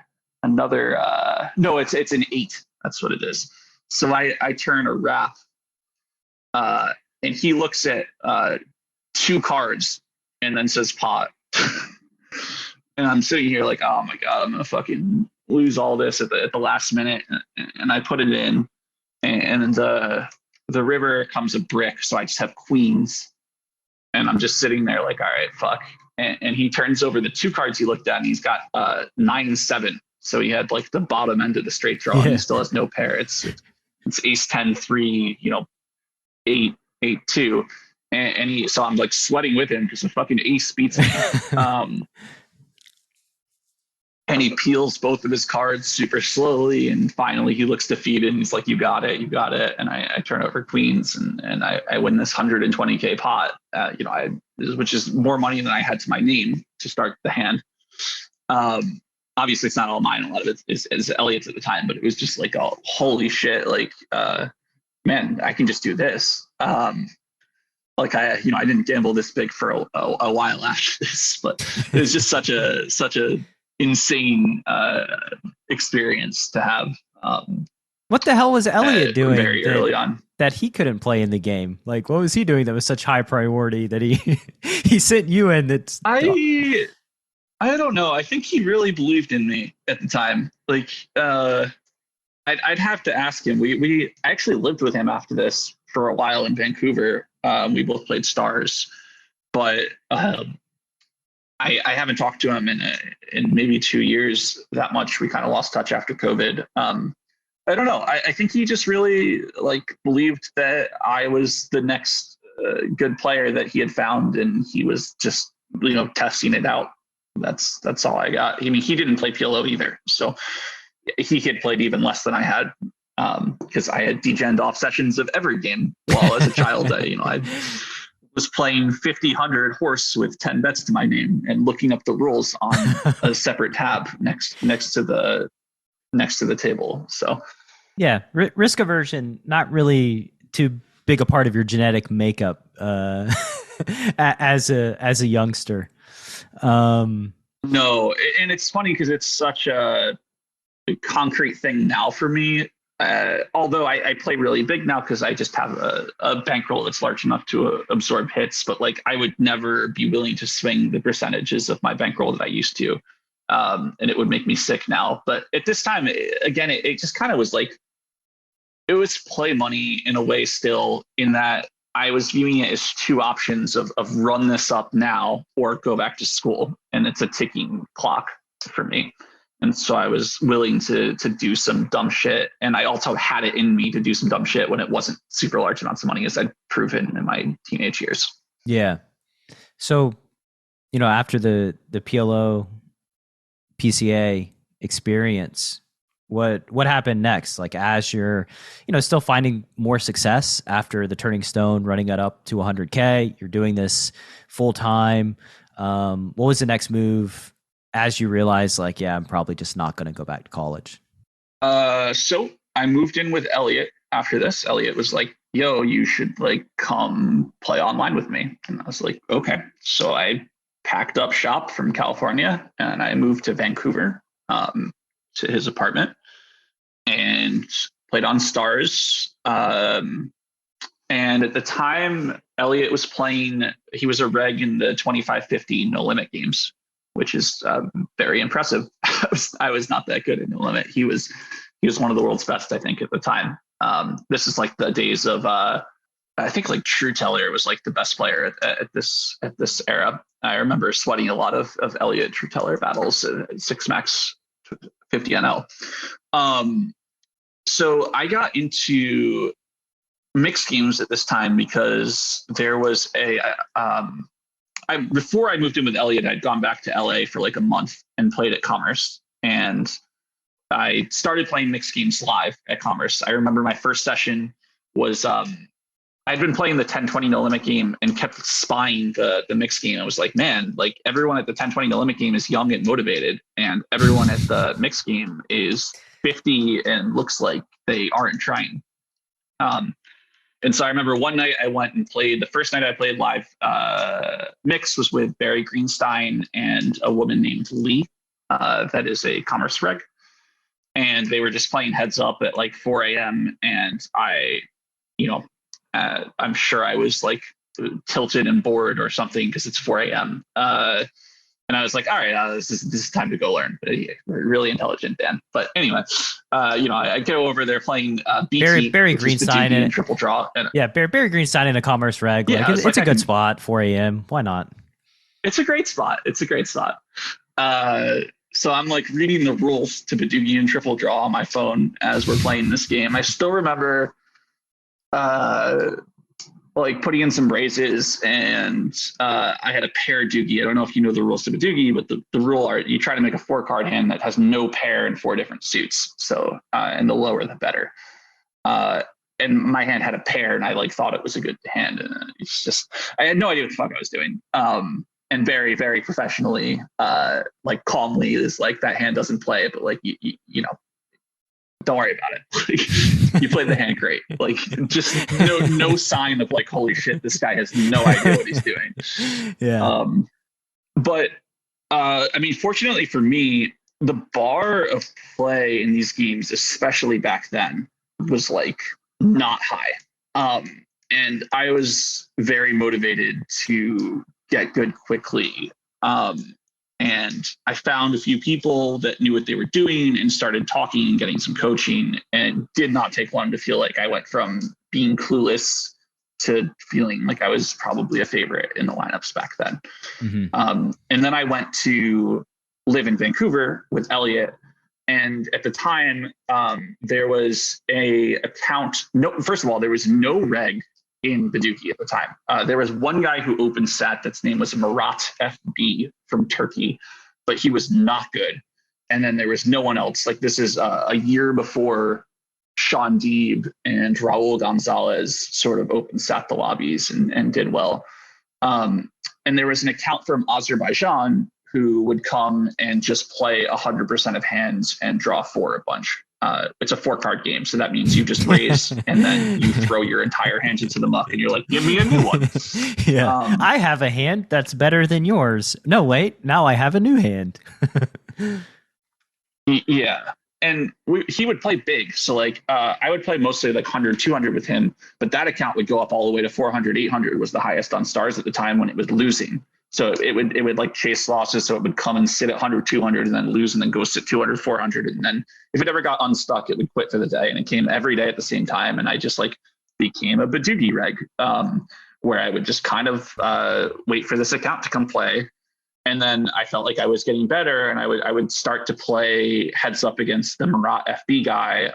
no, it's an 8. That's what it is. So I turn a wrap. And he looks at 2 cards and then says pot. And I'm sitting here like, oh my God, I'm going to fucking lose all this at the last minute. And I put it in, and the river comes a brick. So I just have queens, and I'm just sitting there like, all right, fuck. And he turns over the 2 cards he looked at, and he's got 9-7. So he had like the bottom end of the straight draw, and he still has no pair. It's ace 10-3, 8-2, and so I'm like sweating with him because the fucking ace beats me. And he peels both of his cards super slowly, and finally he looks defeated, and he's like, you got it. And I turn over queens, and I win this 120K pot, which is more money than I had to my name to start the hand. Obviously it's not all mine. A lot of it is Elliot's at the time, but it was just like, oh, holy shit. Like, man, I can just do this. Like I didn't gamble this big for a while after this, but it was just such a insane experience to have. What the hell was Elliot doing very early on that he couldn't play in the game? Like, what was he doing that was such high priority that he sent you in? That's I don't know. I think he really believed in me at the time. Like, I'd have to ask him. I actually lived with him after this for a while in Vancouver. We both played stars, but I haven't talked to him in maybe 2 years that much. We kind of lost touch after COVID. I don't know. I think he just really like believed that I was the next good player that he had found, and he was just testing it out. That's all I got. I mean, he didn't play PLO either, so he had played even less than I had, because I had degened off sessions of every game. While as a child, I was playing 50-100 horse with 10 bets to my name and looking up the rules on a separate tab next to the table. So yeah, risk aversion, not really too big a part of your genetic makeup as a youngster. No, and it's funny because it's such a concrete thing now for me. Although I play really big now because I just have a bankroll that's large enough to absorb hits, but like I would never be willing to swing the percentages of my bankroll that I used to, and it would make me sick now. But at this time, it just kind of was like, it was play money in a way still, in that I was viewing it as 2 options of run this up now or go back to school, and it's a ticking clock for me. And so I was willing to do some dumb shit. And I also had it in me to do some dumb shit when it wasn't super large amounts of money, as I'd proven in my teenage years. Yeah. So, after the PLO PCA experience, what happened next? Like, as you're, still finding more success after the Turning Stone, running it up to 100K, you're doing this full time. What was the next move as you realize, like, yeah, I'm probably just not going to go back to college? So I moved in with Elliot after this. Elliot was like, yo, you should like come play online with me. And I was like, okay. So I packed up shop from California and I moved to Vancouver, to his apartment, and played on stars. And at the time, Elliot was playing, he was a reg in the 25-50 no limit games, which is very impressive. I was not that good at no limit. He was one of the world's best, I think, at the time. This is like the days of I think like True Teller was like the best player at this era. I remember sweating a lot of Elliot True Teller battles at 6 max 50 NL. So I got into mixed games at this time because there was before I moved in with Elliot, I'd gone back to LA for like a month and played at Commerce, and I started playing mixed games live at Commerce. I remember my first session was I'd been playing the 10-20 no limit game and kept spying the mixed game. I was like, man, like everyone at the 10-20 no limit game is young and motivated, and everyone at the mixed game is 50 and looks like they aren't trying. And so I remember one night I went and played. The first night I played live mix was with Barry Greenstein and a woman named Lee. That is a Commerce reg. And they were just playing heads up at like 4 a.m. And I'm sure I was like tilted and bored or something because it's 4 a.m. And I was like, all right, this is time to go learn. Really intelligent, Dan. But anyway, I go over there playing BT. Barry Greenstein and triple draw. And, Barry Greenstein in a Commerce reg. Yeah, it's a good spot, 4 a.m. Why not? It's a great spot. So I'm like reading the rules to Badugi and triple draw on my phone as we're playing this game. I still remember like putting in some raises, and I had a pair doogie. I don't know if you know the rules to Badugi, but the rule are you try to make a 4-card hand that has no pair and 4 different suits. So and the lower the better. And my hand had a pair, and I like thought it was a good hand, and it's just I had no idea what the fuck I was doing. And very, very professionally, like calmly is like, that hand doesn't play, but like, don't worry about it. You played the hand great. Like just no sign of like, holy shit, this guy has no idea what he's doing. Yeah. But I mean, fortunately for me, the bar of play in these games, especially back then, was like not high. And I was very motivated to get good quickly. And I found a few people that knew what they were doing and started talking and getting some coaching, and did not take long to feel like I went from being clueless to feeling like I was probably a favorite in the lineups back then. Mm-hmm. And then I went to live in Vancouver with Elliot. And at the time, there was a account. No, first of all, there was no reg in Badugi at the time. There was one guy who opened sat that's name was Murat FB from Turkey, but he was not good. And then there was no one else. Like this is a year before Sean Deeb and Raul Gonzalez sort of opened sat the lobbies and did well. And there was an account from Azerbaijan who would come and just play 100% of hands and draw 4 a bunch. It's a 4-card game, so that means you just raise and then you throw your entire hand into the muck, and you're like, "Give me a new one." Yeah, I have a hand that's better than yours. No, wait, now I have a new hand. Yeah, and he would play big, so like I would play mostly like 100, 200 with him, but that account would go up all the way to 400, 800 was the highest on stars at the time when it was losing. So it would like chase losses. So it would come and sit at 100, 200 and then lose and then go sit 200, 400. And then if it ever got unstuck, it would quit for the day. And it came every day at the same time. And I just like became a Badugi reg where I would just kind of wait for this account to come play. And then I felt like I was getting better, and I would start to play heads up against the Murat FB guy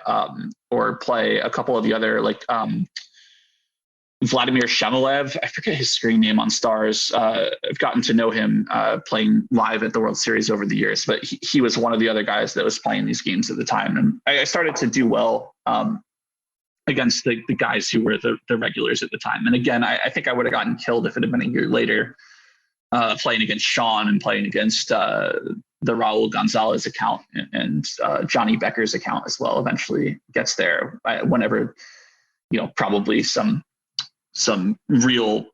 or play a couple of the other like Vladimir Shamilev. I forget his screen name on stars. I've gotten to know him playing live at the World Series over the years, but he was one of the other guys that was playing these games at the time. And I started to do well against the guys who were the regulars at the time. And again, I think I would have gotten killed if it had been a year later playing against Sean and playing against the Raul Gonzalez account and Johnny Becker's account as well eventually gets there whenever, probably some real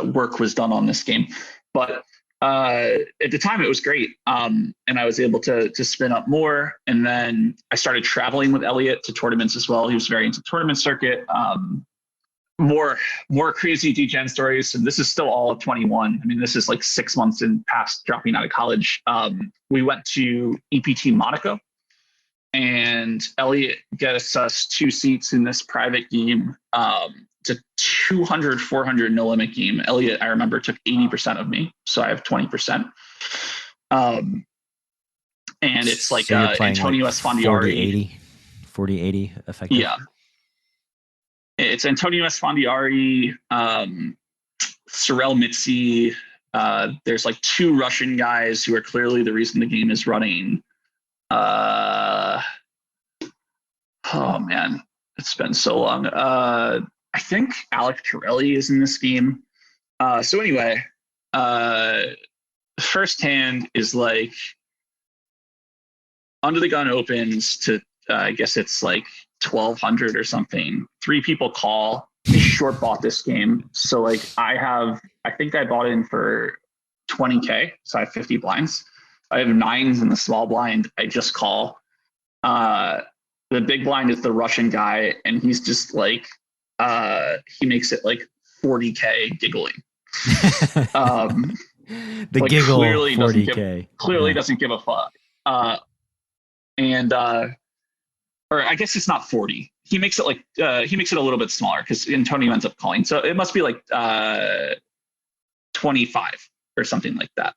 work was done on this game. But at the time it was great. And I was able to spin up more. And then I started traveling with Elliot to tournaments as well. He was very into tournament circuit. More crazy DGen stories. And this is still all of 21. I mean, this is like 6 months in past dropping out of college. We went to EPT Monaco, and Elliot gets us 2 seats in this private game it's a 200, 400 no limit game. Elliot, I remember, took 80% of me, so I have 20%. And it's like so you're playing Antonio like Esfandiari. 40-80 effective. Yeah. It's Antonio Esfandiari, Sorel Mitzi. There's like 2 Russian guys who are clearly the reason the game is running. Oh man, it's been so long. I think Alec Torelli is in this game. So anyway, first hand is like Under the Gun opens to I guess it's like 1,200 or something. 3 people call. I short bought this game, so like I think I bought in for 20K, so I have 50 blinds. I have 9s in the small blind. I just call. The big blind is the Russian guy, and he's just like he makes it like 40K giggling. The like giggle clearly 40K. Doesn't give a fuck. Or I guess it's not 40. He makes it like he makes it a little bit smaller because Antonio ends up calling. So it must be like 25 or something like that.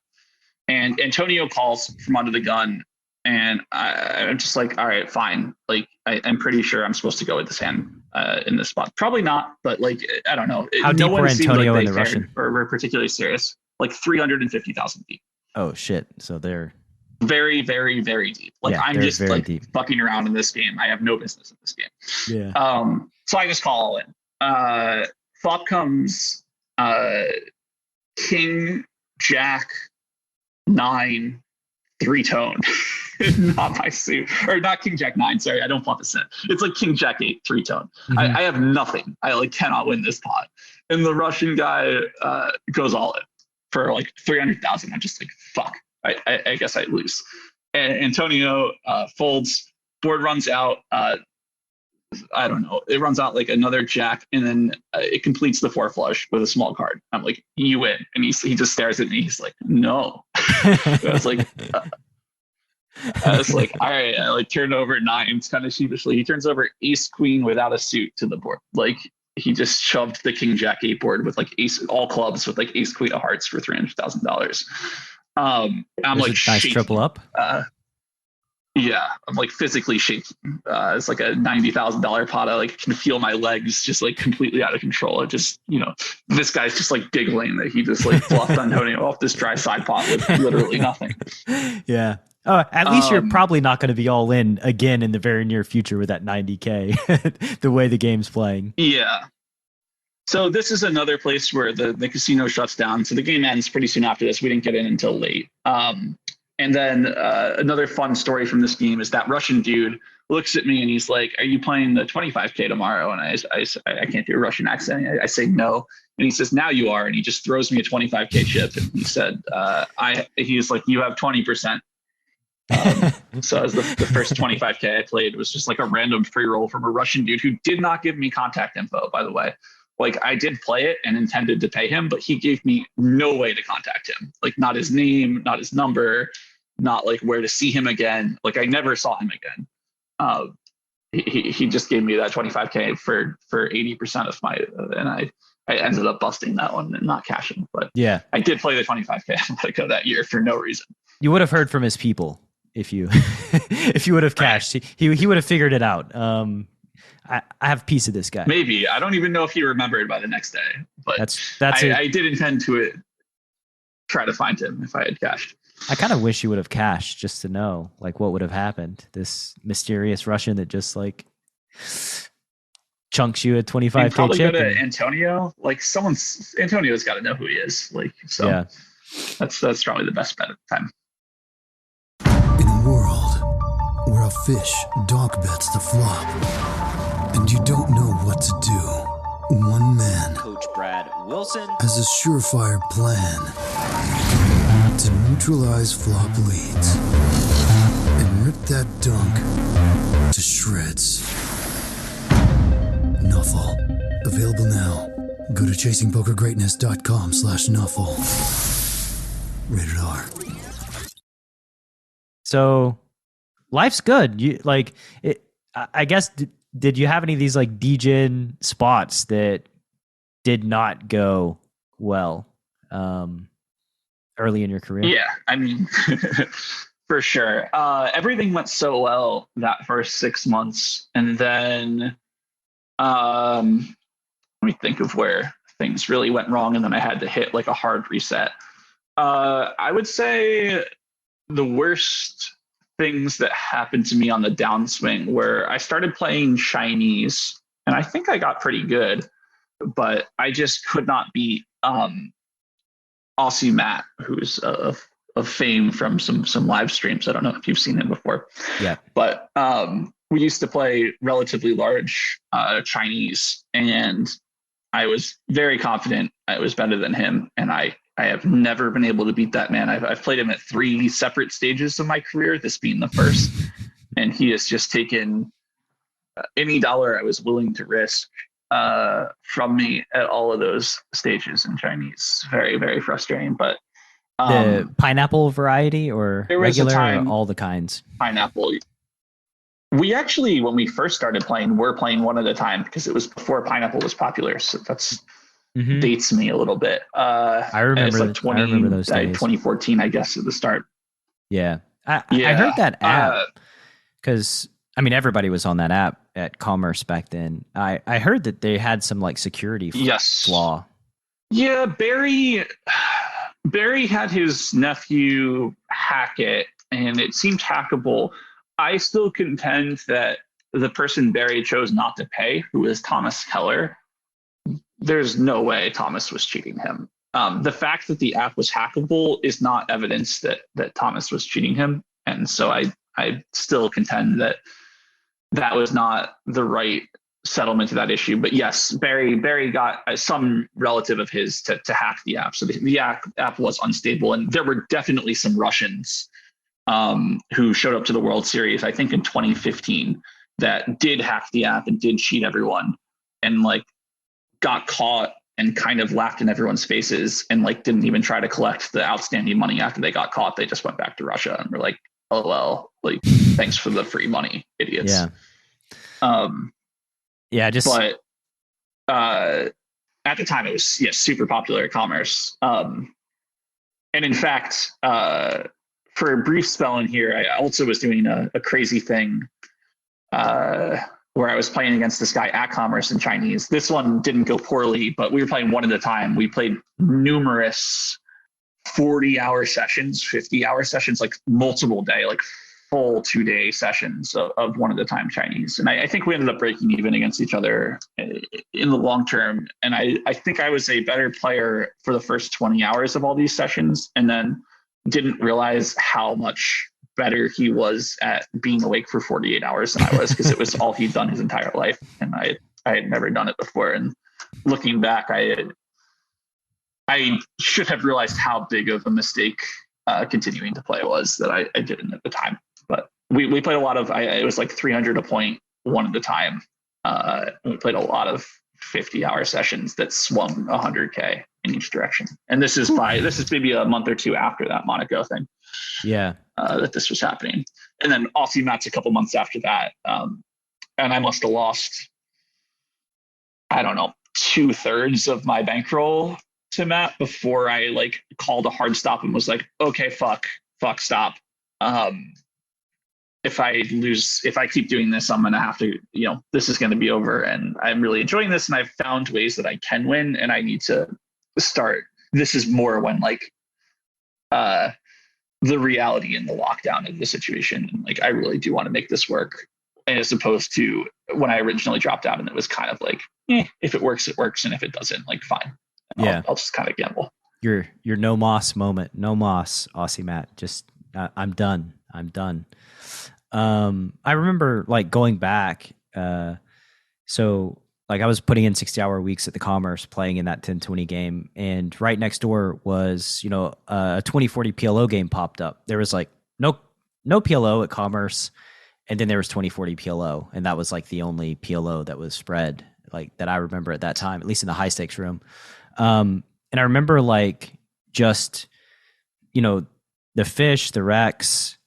And Antonio calls from Under the Gun, and I'm just like, all right, fine. Like I'm pretty sure I'm supposed to go with this hand in this spot. Probably not, but like I don't know. How deep were Antonio and the Russian? Or were particularly serious. Like 350,000 deep. Oh shit! So they're very, very, very deep. Like yeah, I'm just like deep. fucking around in this game. I have no business in this game. Yeah. So I just call all in. Flop comes King Jack 9 3-tone. Not my suit. Or not King Jack 9. Sorry, I don't flop a set. It's like King Jack 8 3-tone. Mm-hmm. I have nothing. I like cannot win this pot. And the Russian guy goes all in for like 300,000. I'm just like, fuck. I guess I lose. And Antonio folds, board runs out. I don't know. It runs out like another jack, and then it completes the 4 flush with a small card. I'm like, you win. And he just stares at me. He's like, no. I was like, all right. I like turned over 9s kind of sheepishly. He turns over ace queen without a suit to the board. Like he just shoved the King Jack 8 board with like ace all clubs with like ace queen of hearts for $300,000. I'm like nice shaking. triple up. Yeah, I'm like physically shaking. It's like a $90,000 pot. I like can feel my legs just like completely out of control. It just, this guy's just like giggling that he just like fluffed Antonio off this dry side pot with literally nothing. Yeah. Oh, at least you're probably not going to be all in again in the very near future with that 90K, the way the game's playing. Yeah. So this is another place where the casino shuts down. So the game ends pretty soon after this. We didn't get in until late. And then another fun story from this game is that Russian dude looks at me and he's like, "Are you playing the 25K tomorrow?" And I can't do a Russian accent. I say no. And he says, "Now you are." And he just throws me a 25K chip. And he said, he's like, "You have 20%. So as the first 25K I played was just like a random free roll from a Russian dude who did not give me contact info, by the way. Like I did play it and intended to pay him, but he gave me no way to contact him. Like not his name, not his number, not like where to see him again. Like I never saw him again. He just gave me that 25K for 80% of my, and I ended up busting that one and not cashing. But yeah, I did play the 25K that year for no reason. You would have heard from his people if you if you would have cashed. He would have figured it out. I have a piece of this guy. Maybe. I don't even know if he remembered by the next day. But I did intend to try to find him if I had cashed. I kind of wish you would have cashed just to know like what would have happened. This mysterious Russian that just like chunks you a 25K probably chip. Go to Antonio. Like Antonio's got to know who he is. Like so. Yeah. That's probably the best bet at the time. In a world where a fish donk bets the flop, and you don't know what to do, one man, Coach Brad Wilson, has a surefire plan to neutralize flop leads and rip that dunk to shreds. Nuffle. Available now. Go to chasingpokergreatness.com/Nuffle. Rated R. So life's good. You like it. I guess did you have any of these like degen spots that did not go well early in your career? Yeah, I mean, for sure. Everything went so well that first 6 months, and then let me think of where things really went wrong, and then I had to hit like a hard reset. I would say the worst things that happened to me on the downswing where I started playing Chinese, and I think I got pretty good, but I just could not beat Aussie Matt, who's of fame from some live streams. I don't know if you've seen him before. Yeah. But we used to play relatively large Chinese, and I was very confident I was better than him, and I have never been able to beat that man. I've played him at 3 separate stages of my career, this being the first, and he has just taken any dollar I was willing to risk from me at all of those stages in Chinese. Very, very frustrating. But the pineapple variety or there was regular a time, or all the kinds? Pineapple. We actually, when we first started playing, we're playing one at a time because it was before pineapple was popular. So that's dates me a little bit. I remember. Like I remember those days. 2014, I guess, at the start. Yeah, I heard that app because I mean everybody was on that app at Commerce back then. I heard that they had some like security flaw. Yeah, Barry had his nephew hack it, and it seemed hackable. I still contend that the person Barry chose not to pay, who is Thomas Keller, there's no way Thomas was cheating him. The fact that the app was hackable is not evidence that Thomas was cheating him, and so I still contend that that was not the right settlement to that issue. But yes, Barry got some relative of his to hack the app, so the app was unstable, and there were definitely some Russians who showed up to the World Series, I think in 2015, that did hack the app and did cheat everyone, and like got caught and kind of laughed in everyone's faces, and like didn't even try to collect the outstanding money after they got caught. They just went back to Russia and were like, "Oh well, like thanks for the free money, idiots." Yeah. But at the time it was super popular at Commerce. And in fact, for a brief spell in here, I also was doing a crazy thing where I was playing against this guy at Commerce in Chinese. This one didn't go poorly, but we were playing one at a time. We played numerous 40-hour sessions, 50-hour sessions, like multiple day, like full 2-day sessions of one at a time Chinese. And I think we ended up breaking even against each other in the long term. And I think I was a better player for the first 20 hours of all these sessions, and then didn't realize how much better he was at being awake for 48 hours than I was, because it was all he'd done his entire life. And I had never done it before. And looking back, I should have realized how big of a mistake continuing to play was that I didn't at the time. But we played a lot of, it was like 300 a point one at a time. We played a lot of 50-hour sessions that swung 100K in each direction. And this is maybe a month or two after that Monaco thing. Yeah. That this was happening. And then Aussie Matt's a couple months after that. And I must have lost, I don't know, 2/3 of my bankroll to Matt before I like called a hard stop and was like, okay, fuck, stop. If I keep doing this, I'm going to have to, this is going to be over, and I'm really enjoying this. And I've found ways that I can win, and I need to start. This is more when like, the reality and the lockdown of the situation. And like, I really do want to make this work. And as opposed to when I originally dropped out and it was kind of like, if it works, it works. And if it doesn't, like, fine. I'll just kind of gamble. Your no moss moment. No moss, Aussie Matt. Just, I'm done. I remember like going back. So like I was putting in 60-hour weeks at the Commerce playing in that 10-20 game. And right next door was, a 2040 PLO game popped up. There was like no PLO at Commerce. And then there was 2040 PLO. And that was like the only PLO that was spread like that I remember at that time, at least in the high stakes room. And I remember like just, the fish, the Rex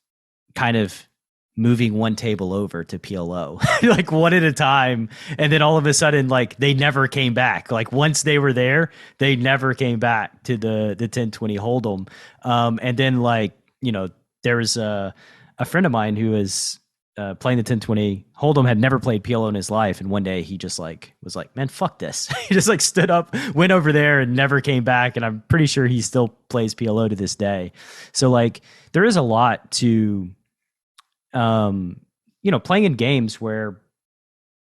kind of moving one table over to PLO, like one at a time. And then all of a sudden, like they never came back. Like once they were there, they never came back to the 10-20 Hold'em. And then like, there was a friend of mine who was playing the 10-20 Hold'em, had never played PLO in his life. And one day he just like was like, man, fuck this. He just like stood up, went over there and never came back. And I'm pretty sure he still plays PLO to this day. So like there is a lot to, playing in games where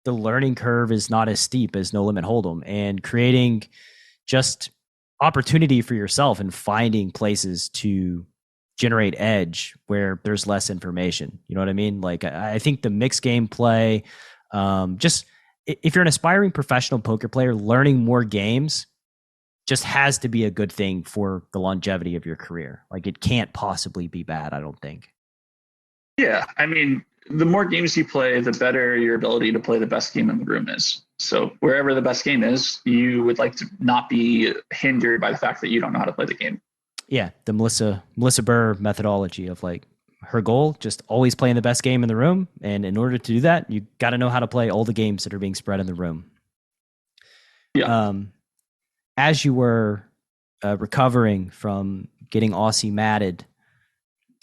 the learning curve is not as steep as No Limit Hold'em, and creating just opportunity for yourself and finding places to generate edge where there's less information. You know what I mean? Like I think the mixed game play, just if you're an aspiring professional poker player, learning more games just has to be a good thing for the longevity of your career. Like it can't possibly be bad, I don't think. Yeah, I mean, the more games you play, the better your ability to play the best game in the room is. So wherever the best game is, you would like to not be hindered by the fact that you don't know how to play the game. Yeah, the Melissa Burr methodology of like her goal, just always playing the best game in the room. And in order to do that, you got to know how to play all the games that are being spread in the room. Yeah. As you were recovering from getting Aussie matted,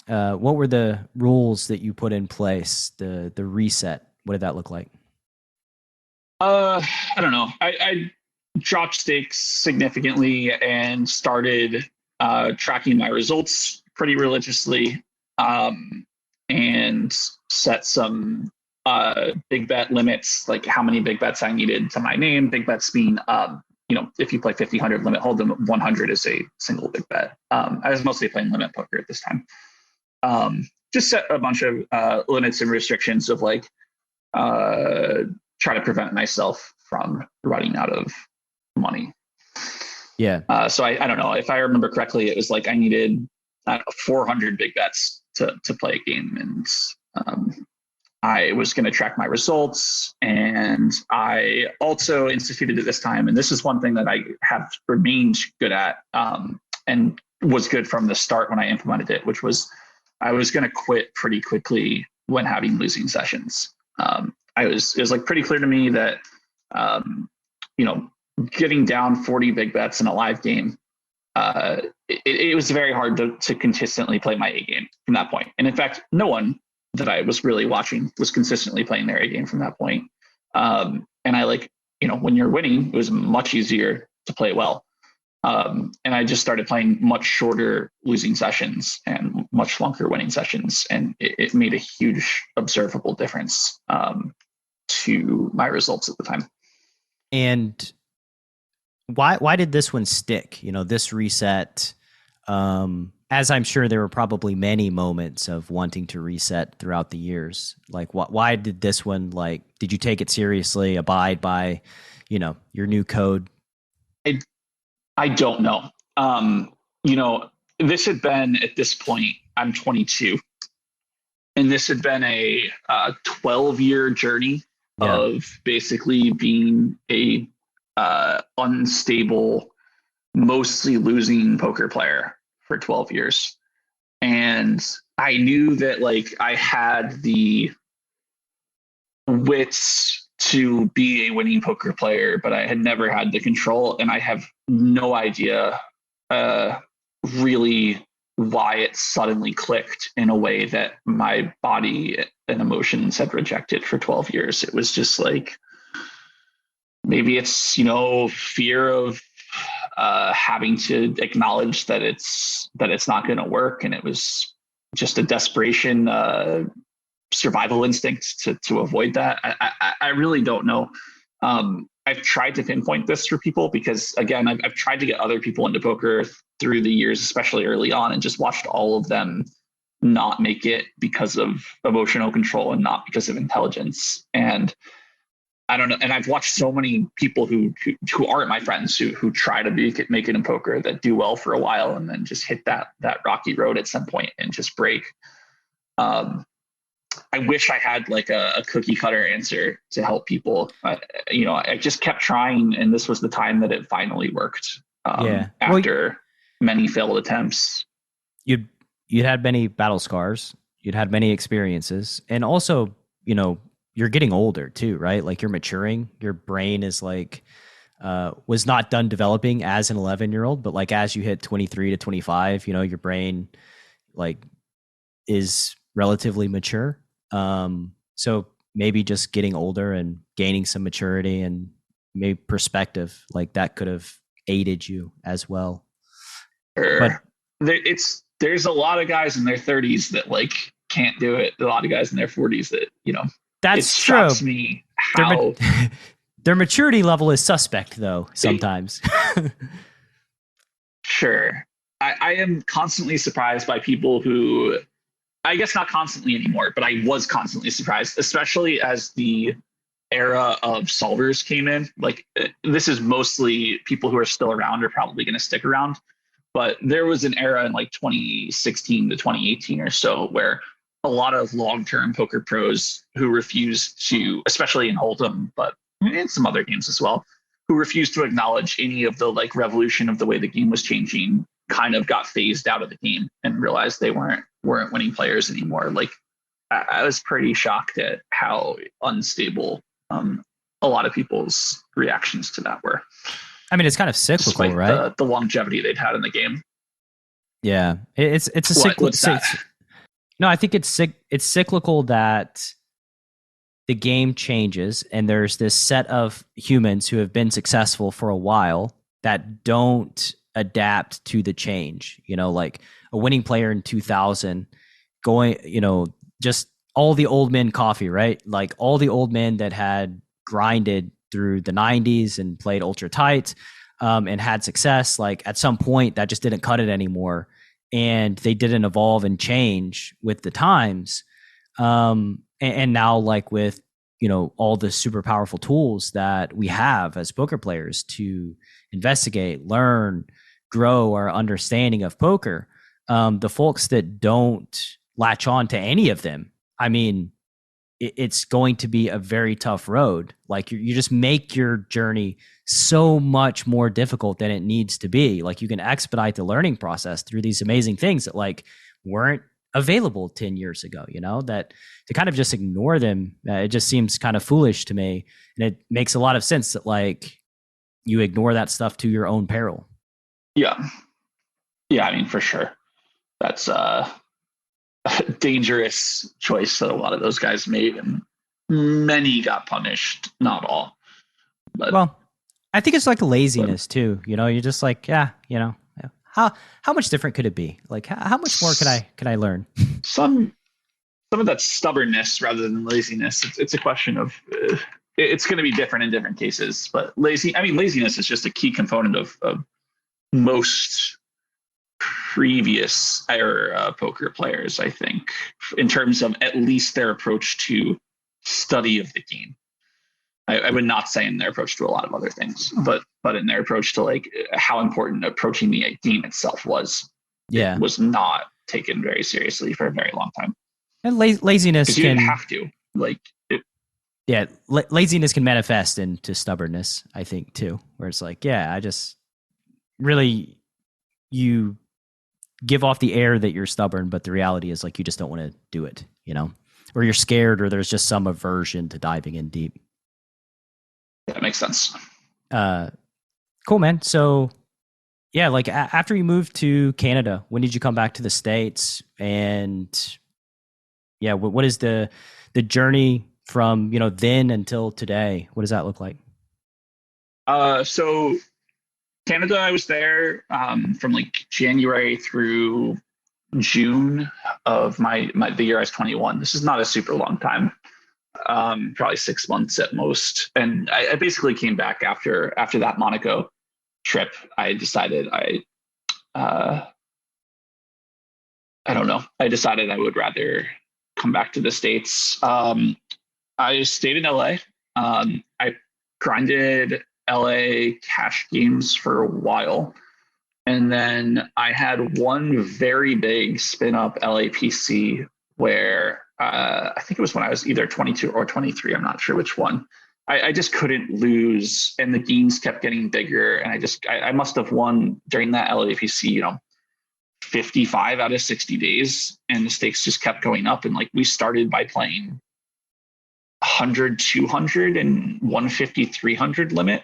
what were the rules that you put in place? The reset. What did that look like? I don't know. I dropped stakes significantly and started tracking my results pretty religiously, and set some big bet limits, like how many big bets I needed to my name. Big bets being, if you play 50, 100 limit hold'em, 100 is a single big bet. I was mostly playing limit poker at this time. Just set a bunch of limits and restrictions of like try to prevent myself from running out of money. Yeah. So I don't know, if I remember correctly, it was like I needed 400 big bets to play a game, and I was going to track my results. And I also instituted at this time, and this is one thing that I have remained good at, and was good from the start when I implemented it, which was I was going to quit pretty quickly when having losing sessions. It was like pretty clear to me that, getting down 40 big bets in a live game, it was very hard to consistently play my A game from that point. And in fact, no one that I was really watching was consistently playing their A game from that point. And I when you're winning, it was much easier to play well. And I just started playing much shorter losing sessions and much longer winning sessions. And it made a huge observable difference to my results at the time. And why did this one stick? This reset, as I'm sure there were probably many moments of wanting to reset throughout the years. Like why did this one, like, did you take it seriously, abide by, your new code? I don't know. This had been, at this point, I'm 22, and this had been a 12-year journey of basically being a unstable, mostly losing poker player for 12 years. And I knew that like I had the wits to be a winning poker player, but I had never had the control, and I have no idea really why it suddenly clicked in a way that my body and emotions had rejected for 12 years. It was just like, maybe it's, fear of having to acknowledge that it's not going to work. And it was just a desperation, survival instinct to avoid that. I really don't know. I've tried to pinpoint this for people because, again, I've tried to get other people into poker through the years, especially early on, and just watched all of them not make it because of emotional control and not because of intelligence. And I don't know. And I've watched so many people who aren't my friends who try to make it in poker that do well for a while and then just hit that rocky road at some point and just break. I wish I had like a cookie cutter answer to help people. I just kept trying, and this was the time that it finally worked. After many failed attempts. You'd had many battle scars. You'd had many experiences. And also, you're getting older too, right? Like you're maturing. Your brain is like, was not done developing as an 11-year-old, but like as you hit 23 to 25, your brain like is relatively mature. So maybe just getting older and gaining some maturity and maybe perspective, like that could have aided you as well. But there's a lot of guys in their 30s that like can't do it. A lot of guys in their 40s that that's it true. shocks me how their maturity level is suspect, though. Sometimes. Sure, I am constantly surprised by people who, I guess not constantly anymore, but I was constantly surprised, especially as the era of solvers came in. Like this is mostly people who are still around are probably going to stick around. But there was an era in like 2016 to 2018 or so where a lot of long-term poker pros who refused to, especially in Hold'em, but in some other games as well, who refused to acknowledge any of the like revolution of the way the game was changing, kind of got phased out of the game and realized they weren't winning players anymore. Like I was pretty shocked at how unstable a lot of people's reactions to that were. I mean, it's kind of cyclical, despite right? The longevity they'd had in the game. Yeah, it's a cyclical. No, I think it's cyclical that the game changes, and there's this set of humans who have been successful for a while that don't adapt to the change. Like a winning player in 2000 going, just all the old men coffee, right? Like all the old men that had grinded through the 90s and played ultra tight and had success. Like at some point that just didn't cut it anymore. And they didn't evolve and change with the times. And now like with, all the super powerful tools that we have as poker players to investigate, learn, grow our understanding of poker, the folks that don't latch on to any of them, I mean, it's going to be a very tough road. Like you just make your journey so much more difficult than it needs to be. Like you can expedite the learning process through these amazing things that like weren't available 10 years ago, that to kind of just ignore them, it just seems kind of foolish to me. And it makes a lot of sense that like you ignore that stuff to your own peril. Yeah. I mean, for sure. That's dangerous choice that a lot of those guys made, and many got punished, not all. But well, I think it's like a laziness too. You're just like, how much different could it be? Like how much more could I learn? Some of that stubbornness rather than laziness. It's a question of it's going to be different in different cases. But laziness is just a key component of most previous era poker players, I think, in terms of at least their approach to study of the game. I would not say in their approach to a lot of other things, but in their approach to like how important approaching the game itself was. Yeah, it was not taken very seriously for a very long time. And laziness can, you didn't have to like. Laziness can manifest into stubbornness, I think, too, where it's like, I just really you give off the air that you're stubborn, but the reality is like you just don't want to do it, or you're scared, or there's just some aversion to diving in deep. That makes sense. Cool, man. So like after you moved to Canada, when did you come back to the States? And what is the journey from, then until today? What does that look like? So Canada, I was there from like January through June of the year I was 21. This is not a super long time. Probably 6 months at most. And I basically came back after that Monaco trip. I decided I don't know. I decided I would rather come back to the States. I stayed in LA. I grinded LA cash games for a while. And then I had one very big spin up LAPC where I think it was when I was either 22 or 23. I'm not sure which one. I just couldn't lose, and the gains kept getting bigger. And I must have won during that LAPC, 55 out of 60 days, and the stakes just kept going up. And like we started by playing 100, 200, and 150, 300 limit.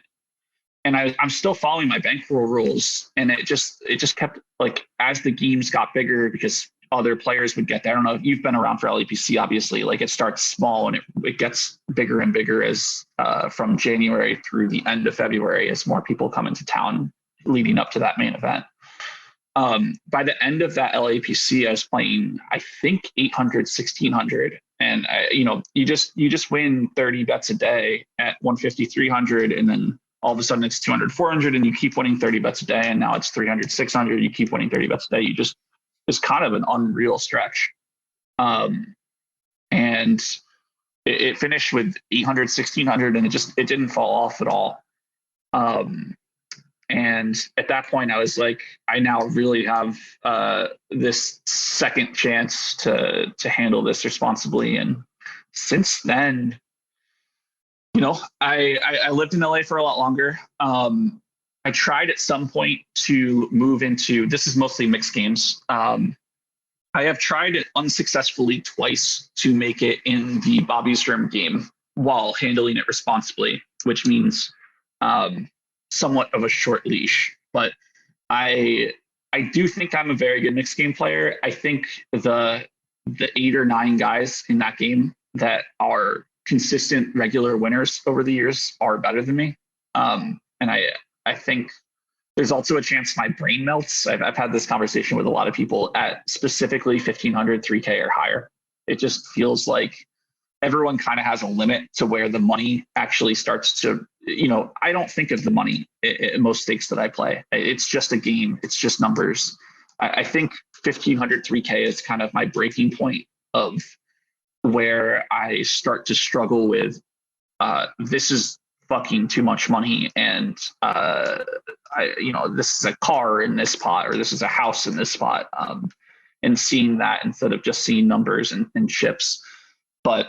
And I'm still following my bankroll rules, and it just kept like as the games got bigger because other players would get there. I don't know if you've been around for LEPC, obviously. Like it starts small and it gets bigger and bigger as from January through the end of February as more people come into town leading up to that main event. By the end of that LAPC, I was playing, I think 800, 1600. And you just win 30 bets a day at 150, 300. And then all of a sudden it's 200, 400, and you keep winning 30 bets a day. And now it's 300, 600. You keep winning 30 bets a day. It's kind of an unreal stretch. And it finished with 800, 1600, and it didn't fall off at all. And at that point, I was like, I now really have this second chance to handle this responsibly. And since then, I lived in LA for a lot longer. I tried at some point to move into, this is mostly mixed games. I have tried it unsuccessfully twice to make it in the Bobby's Room game while handling it responsibly, which means somewhat of a short leash. But I do think I'm a very good mixed game player. I think the 8 or 9 guys in that game that are consistent regular winners over the years are better than me. And I think there's also a chance my brain melts. I've had this conversation with a lot of people at specifically 1500, 3K or higher. It just feels like everyone kind of has a limit to where the money actually starts to, I don't think of the money in most stakes that I play. It's just a game. It's just numbers. I think 1500, 3K is kind of my breaking point of where I start to struggle with, this is fucking too much money, and this is a car in this pot, or this is a house in this spot, and seeing that instead of just seeing numbers and chips. But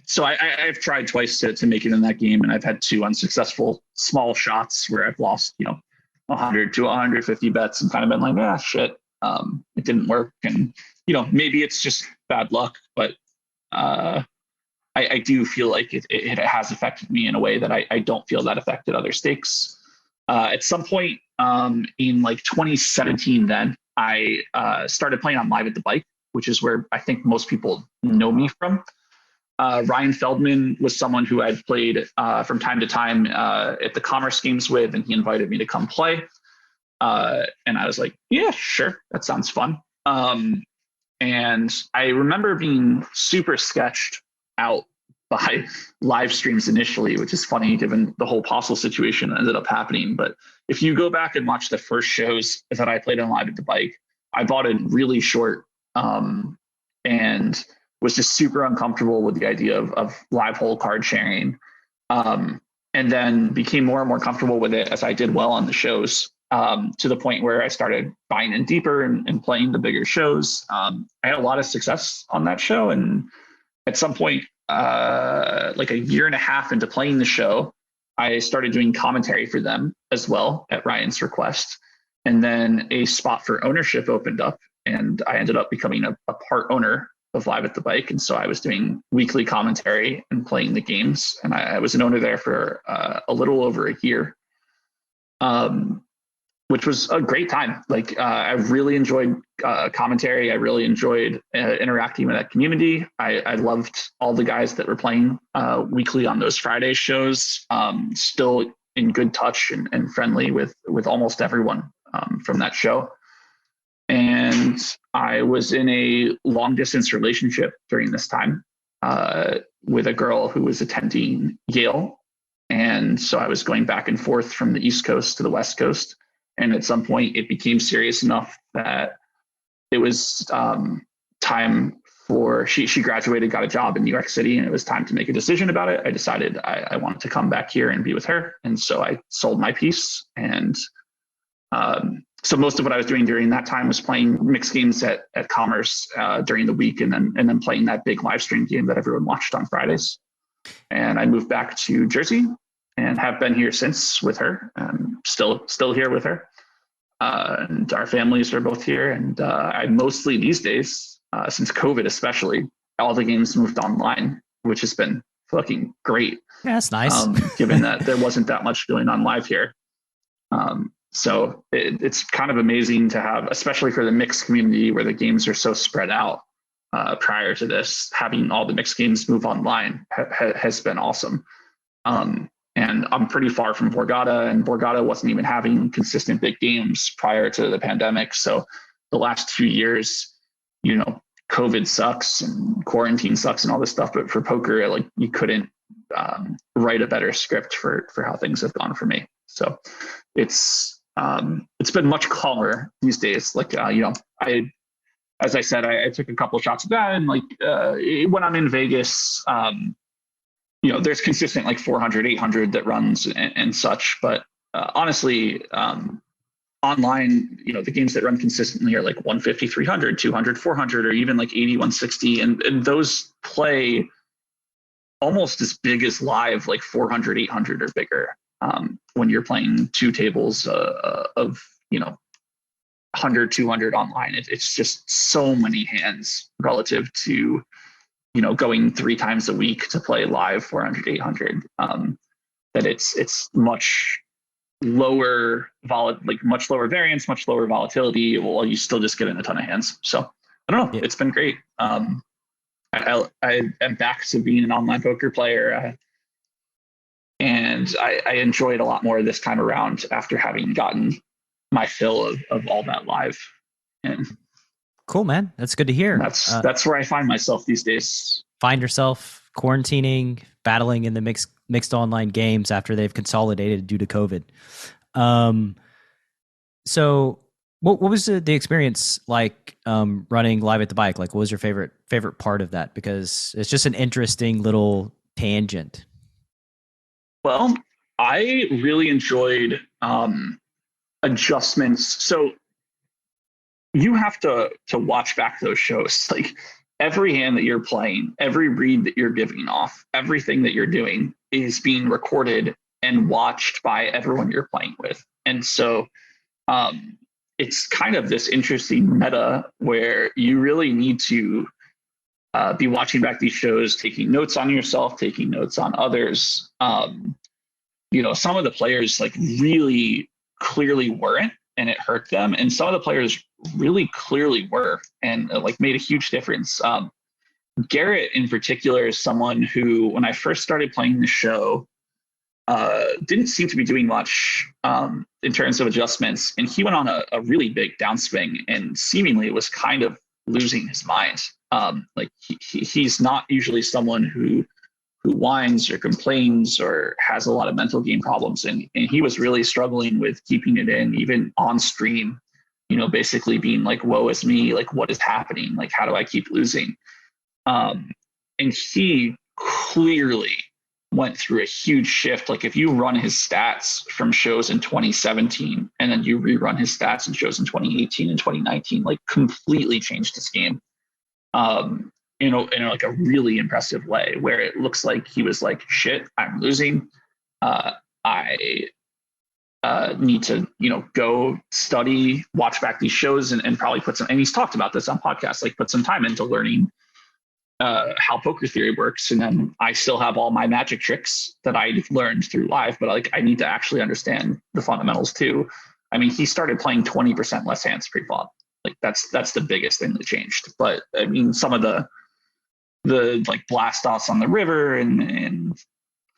so I've tried twice to make it in that game, and I've had 2 unsuccessful small shots where I've lost 100 to 150 bets and kind of been like, shit, it didn't work. And maybe it's just bad luck, but I do feel like it has affected me in a way that I don't feel that affected other stakes. At some point in like 2017, then I started playing on Live at the Bike, which is where I think most people know me from. Ryan Feldman was someone who I'd played from time to time at the Commerce Games with, and he invited me to come play. And I was like, yeah, sure, that sounds fun. And I remember being super sketched out by live streams initially, which is funny given the whole Apostle situation that ended up happening. But if you go back and watch the first shows that I played on Live at the Bike, I bought it really short and was just super uncomfortable with the idea of live hole card sharing. And then became more and more comfortable with it as I did well on the shows, to the point where I started buying in deeper and playing the bigger shows. I had a lot of success on that show. And at some point, like a year and a half into playing the show, I started doing commentary for them as well at Ryan's request. And then a spot for ownership opened up, and I ended up becoming a part owner of Live at the Bike. And so I was doing weekly commentary and playing the games. And I was an owner there for a little over a year, which was a great time. Like I really enjoyed commentary. I really enjoyed interacting with that community. I loved all the guys that were playing weekly on those Friday shows. Still in good touch and friendly with almost everyone from that show. And I was in a long distance relationship during this time with a girl who was attending Yale. And so I was going back and forth from the East Coast to the West Coast. And at some point it became serious enough that it was time for, she graduated, got a job in New York City, and it was time to make a decision about it. I decided I wanted to come back here and be with her. And so I sold my piece. And so most of what I was doing during that time was playing mixed games at Commerce during the week, and then playing that big live stream game that everyone watched on Fridays. And I moved back to Jersey and have been here since with her, and still here with her. and our families are both here. And I mostly these days, since COVID especially, all the games moved online, which has been fucking great. Yeah, that's nice. Given that there wasn't that much going on live here. So it's kind of amazing to have, especially for the mixed community where the games are so spread out. Prior to this, having all the mixed games move online has been awesome. And I'm pretty far from Borgata, and Borgata wasn't even having consistent big games prior to the pandemic. So the last 2 years, COVID sucks and quarantine sucks and all this stuff. But for poker, like, you couldn't write a better script for how things have gone for me. So it's been much calmer these days. Like, as I said, I took a couple of shots at that, and like when I'm in Vegas, there's consistent like 400, 800 that runs and such. But honestly, online, the games that run consistently are like 150, 300, 200, 400, or even like 80, 160. And those play almost as big as live, like 400, 800 or bigger. When you're playing two tables of, 100, 200 online, it's just so many hands relative to, going 3 times a week to play live 400, 800, that it's much lower much lower variance, much lower volatility, while you still just get in a ton of hands. So I don't know. Yeah. It's been great. I am back to being an online poker player. And I enjoy it a lot more this time around after having gotten my fill of all that live. And cool, man. That's good to hear. That's where I find myself these days. Find yourself quarantining, battling in the mixed online games after they've consolidated due to COVID. So what was the experience like running live at the bike? Like, what was your favorite part of that? Because it's just an interesting little tangent. Well, I really enjoyed adjustments. So you have to watch back those shows. Like, every hand that you're playing, every read that you're giving off, everything that you're doing is being recorded and watched by everyone you're playing with. And so it's kind of this interesting meta where you really need to be watching back these shows, taking notes on yourself, taking notes on others. Some of the players like really clearly weren't, and it hurt them. And some of the players really clearly were, and like made a huge difference. Garrett in particular is someone who, when I first started playing the show, didn't seem to be doing much in terms of adjustments. And he went on a really big downswing and seemingly was kind of losing his mind. He's not usually someone who whines or complains or has a lot of mental game problems. And he was really struggling with keeping it in, even on stream, basically being like, woe is me, like, what is happening? Like, how do I keep losing? And he clearly went through a huge shift. Like, if you run his stats from shows in 2017 and then you rerun his stats in shows in 2018 and 2019, like, completely changed his game. In like a really impressive way, where it looks like he was like, shit, I'm losing. I need to, go study, watch back these shows and probably put some, and he's talked about this on podcasts, like, put some time into learning how poker theory works. And then I still have all my magic tricks that I learned through live, but like, I need to actually understand the fundamentals too. I mean, he started playing 20% less hands pre-flop. Like, that's the biggest thing that changed. But I mean, some of the like blast offs on the river and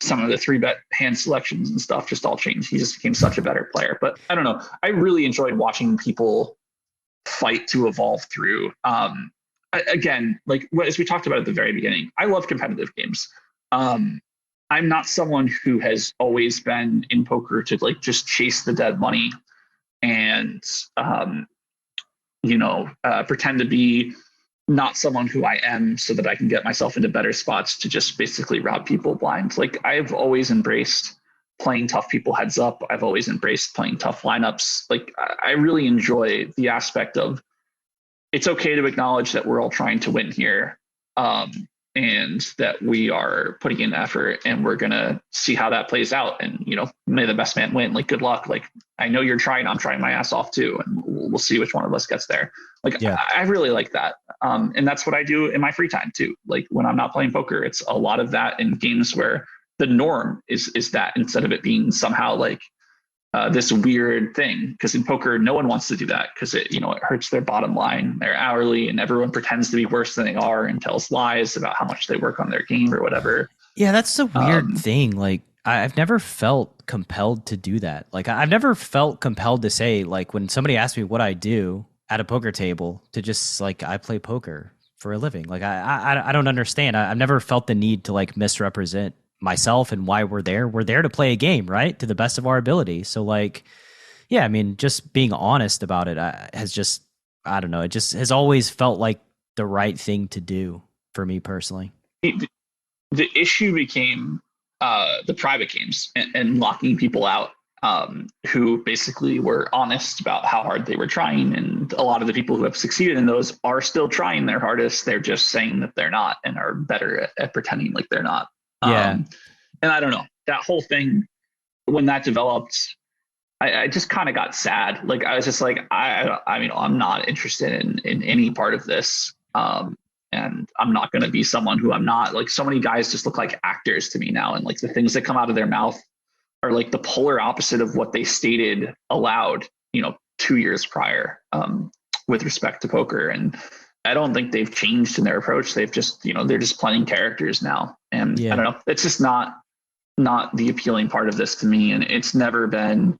some of the 3-bet hand selections and stuff just all changed. He just became such a better player. But I don't know. I really enjoyed watching people fight to evolve through. Again, like, as we talked about at the very beginning, I love competitive games. I'm not someone who has always been in poker to like just chase the dead money and pretend to be not someone who I am so that I can get myself into better spots to just basically rob people blind. Like, I've always embraced playing tough people heads up. I've always embraced playing tough lineups. Like, I really enjoy the aspect of, it's okay to acknowledge that we're all trying to win here. and that we are putting in effort, and we're going to see how that plays out. And, may the best man win. Like, good luck. Like, I know you're trying, I'm trying my ass off too. And we'll see which one of us gets there. Like, Yeah. I really like that. And that's what I do in my free time too. Like, when I'm not playing poker, it's a lot of that in games where the norm is that, instead of it being somehow like, this weird thing, because in poker, no one wants to do that, because it hurts their bottom line. They're hourly, and everyone pretends to be worse than they are and tells lies about how much they work on their game or whatever. Yeah, that's the weird thing. Like, I've never felt compelled to do that. Like, I've never felt compelled to say, like, when somebody asks me what I do at a poker table, to just like, I play poker for a living. Like, I don't understand. I've never felt the need to like misrepresent myself and why we're there. We're there to play a game, right? To the best of our ability. So like, yeah, I mean, just being honest about it has just, I don't know, it just has always felt like the right thing to do for me personally. The issue became the private games and locking people out who basically were honest about how hard they were trying. And a lot of the people who have succeeded in those are still trying their hardest. They're just saying that they're not, and are better at pretending like they're not. Yeah. And I don't know, that whole thing, when that developed, I just kind of got sad. Like, I was just like, I mean, I'm not interested in any part of this. And I'm not going to be someone who I'm not. Like, so many guys just look like actors to me now. And like, the things that come out of their mouth are like the polar opposite of what they stated aloud, 2 years prior, with respect to poker. And I don't think they've changed in their approach. They've just, they're just playing characters now. And I don't know, it's just not the appealing part of this to me. And it's never been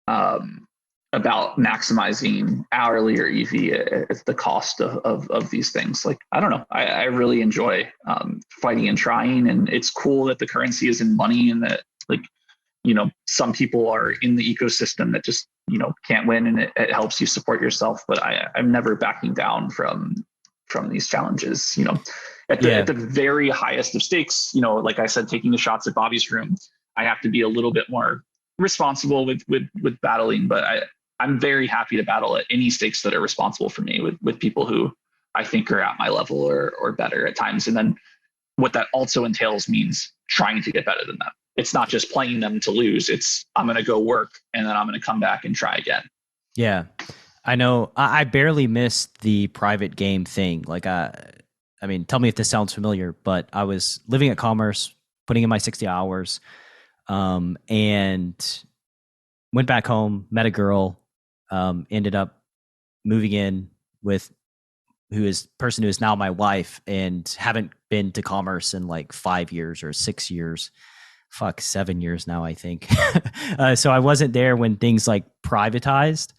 about maximizing hourly or EV at the cost of these things. Like, I don't know, I really enjoy fighting and trying. And it's cool that the currency is in money, and that, like, some people are in the ecosystem that just, can't win, and it helps you support yourself. But I'm never backing down from these challenges, at the very highest of stakes, like I said, taking the shots at Bobby's room, I have to be a little bit more responsible with battling, but I'm very happy to battle at any stakes that are responsible for me with people who I think are at my level or better at times. And then what that also entails means trying to get better than them. It's not just playing them to lose. It's, I'm going to go work, and then I'm going to come back and try again. Yeah. I know I barely missed the private game thing. Like, I mean, tell me if this sounds familiar, but I was living at Commerce, putting in my 60 hours, and went back home, met a girl, ended up moving in with person who is now my wife, and haven't been to Commerce in like 5 years or 6 years. 7 years now, I think. So I wasn't there when things like privatized,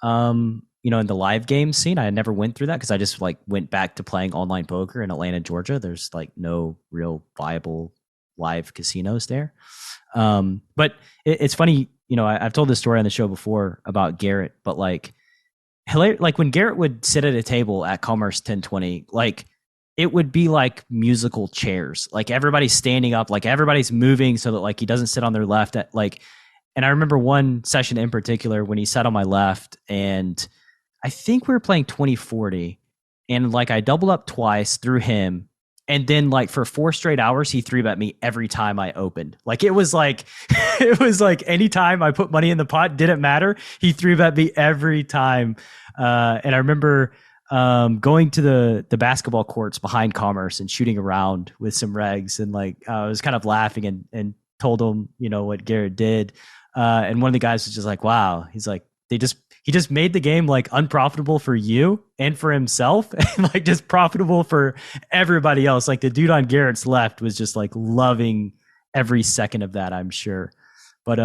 in the live game scene. I never went through that because I just like went back to playing online poker in Atlanta, Georgia. There's like no real viable live casinos there. But it's funny, I've told this story on the show before about Garrett, but like when Garrett would sit at a table at Commerce 1020, like, it would be like musical chairs. Like, everybody's standing up, like everybody's moving so that like he doesn't sit on their left. And I remember one session in particular when he sat on my left, and I think we were playing 2040, and like I doubled up twice through him. And then like for 4 straight hours, he 3-bet me every time I opened. Like, it was like, anytime I put money in the pot, didn't matter. He 3-bet me every time. And I remember going to the basketball courts behind Commerce and shooting around with some regs, and like I was kind of laughing and told him what Garrett did, and one of the guys was just like, wow, he's like, he just made the game like unprofitable for you and for himself, and like just profitable for everybody else. Like, the dude on Garrett's left was just like loving every second of that, I'm sure. But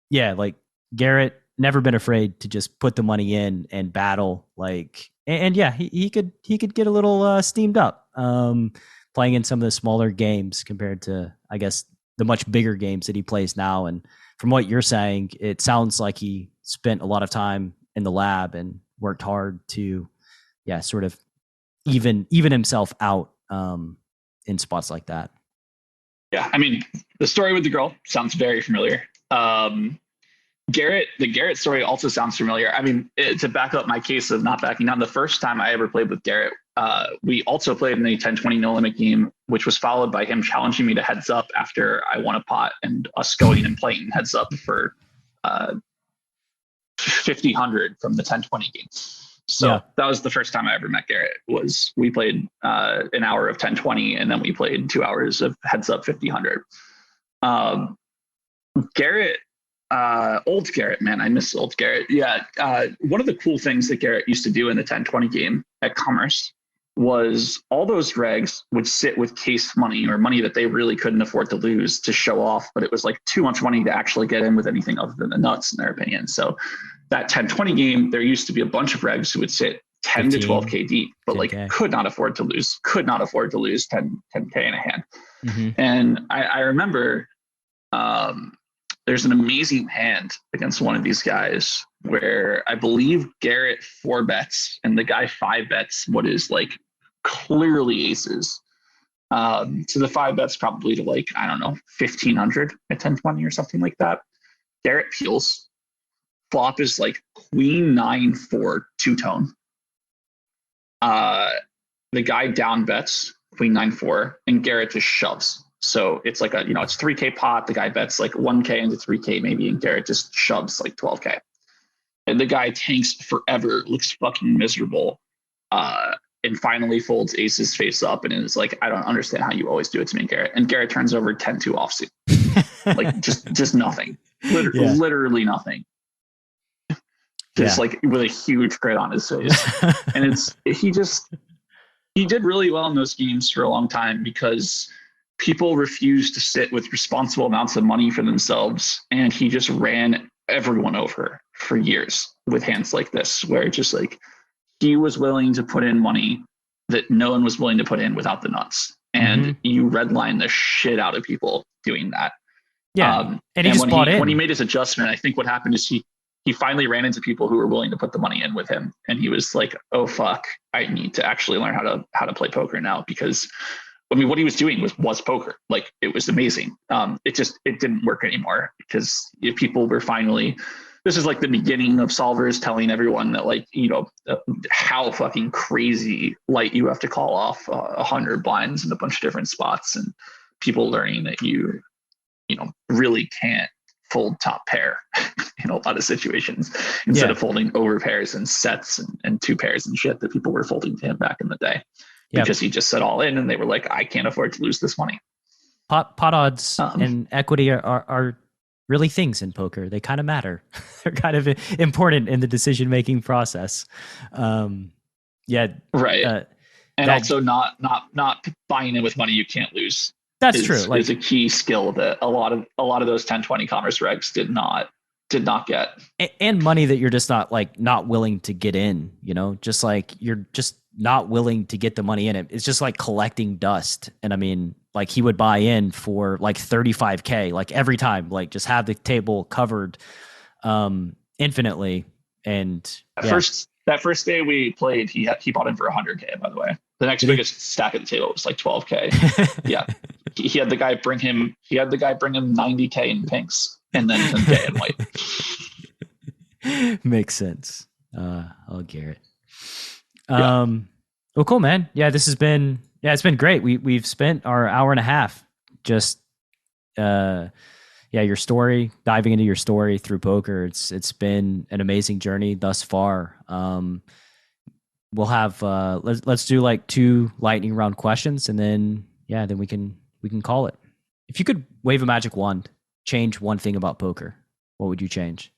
yeah, like, Garrett never been afraid to just put the money in and battle, like. And yeah, he could get a little steamed up playing in some of the smaller games compared to, I guess, the much bigger games that he plays now. And from what you're saying, it sounds like he spent a lot of time in the lab and worked hard to, sort of even himself out in spots like that. Yeah, I mean, the story with the girl sounds very familiar. The Garrett story also sounds familiar. I mean, to back up my case of not backing down, the first time I ever played with Garrett, we also played in a 10-20 no limit game, which was followed by him challenging me to heads up after I won a pot, and us going and playing heads up for 50-100 from the 10-20 game. So that was the first time I ever met Garrett. Was we played an hour of 10-20, and then we played 2 hours of heads up 50-100. Garrett, old Garrett, man, I miss old Garrett. Yeah, one of the cool things that Garrett used to do in the 10-20 game at Commerce was all those regs would sit with case money, or money that they really couldn't afford to lose, to show off, but it was like too much money to actually get in with anything other than the nuts, in their opinion. So that 10-20 game, there used to be a bunch of regs who would sit 10 to 12K deep, but 10K. Like could not afford to lose 10K in a hand. Mm-hmm. And I remember there's an amazing hand against one of these guys where I believe Garrett 4 bets and the guy 5 bets what is like clearly aces. So the 5 bets probably to like, I don't know, 1,500 at 10-20 or something like that. Garrett peels. Flop is like queen 9-4 two-tone. The guy down bets queen 9-4, and Garrett just shoves. So it's like it's 3K pot. The guy bets like 1K into 3K maybe, and Garrett just shoves like 12K. And the guy tanks forever, looks fucking miserable, and finally folds aces face up and is like, I don't understand how you always do it to me, Garrett. And Garrett turns over 10-2 offsuit. Like just nothing. Literally nothing. Just like with a huge grin on his face. And he did really well in those games for a long time because people refused to sit with responsible amounts of money for themselves. And he just ran everyone over for years with hands like this, where just like he was willing to put in money that no one was willing to put in without the nuts. And you redline the shit out of people doing that. Yeah. And he just bought in. When he made his adjustment, I think what happened is he finally ran into people who were willing to put the money in with him. And he was like, oh, fuck, I need to actually learn how to play poker now, because I mean, what he was doing was poker. Like, it was amazing. It didn't work anymore because people were finally, this is like the beginning of solvers telling everyone that, like, how fucking crazy light you have to call off 100 blinds in a bunch of different spots, and people learning that you really can't fold top pair in a lot of situations instead of folding over pairs and sets and 2 pairs and shit that people were folding to him back in the day. Because he just set all in, and they were like, I can't afford to lose this money. Pot odds and equity are really things in poker. They kind of matter. They're kind of important in the decision-making process. Right. And also not buying in with money you can't lose. That's true. Like, is a key skill that a lot of those 10-20 commerce regs did not get. And money that you're just not willing to get in, just like you're just not willing to get the money in it. It's just like collecting dust. And I mean, like, he would buy in for like 35K, like every time, like just have the table covered infinitely. And that first day we played, he bought in for 100K, by the way. The next biggest stack at the table was like 12K. Yeah. He had the guy bring him 90K in pinks and then 10K in white. Makes sense. Garrett. Well, cool, man. Yeah, it's been great. We've spent our hour and a half just your story, diving into your story through poker. It's been an amazing journey thus far. We'll have let's do like 2 lightning round questions, and then we can call it. If you could wave a magic wand, change one thing about poker, what would you change?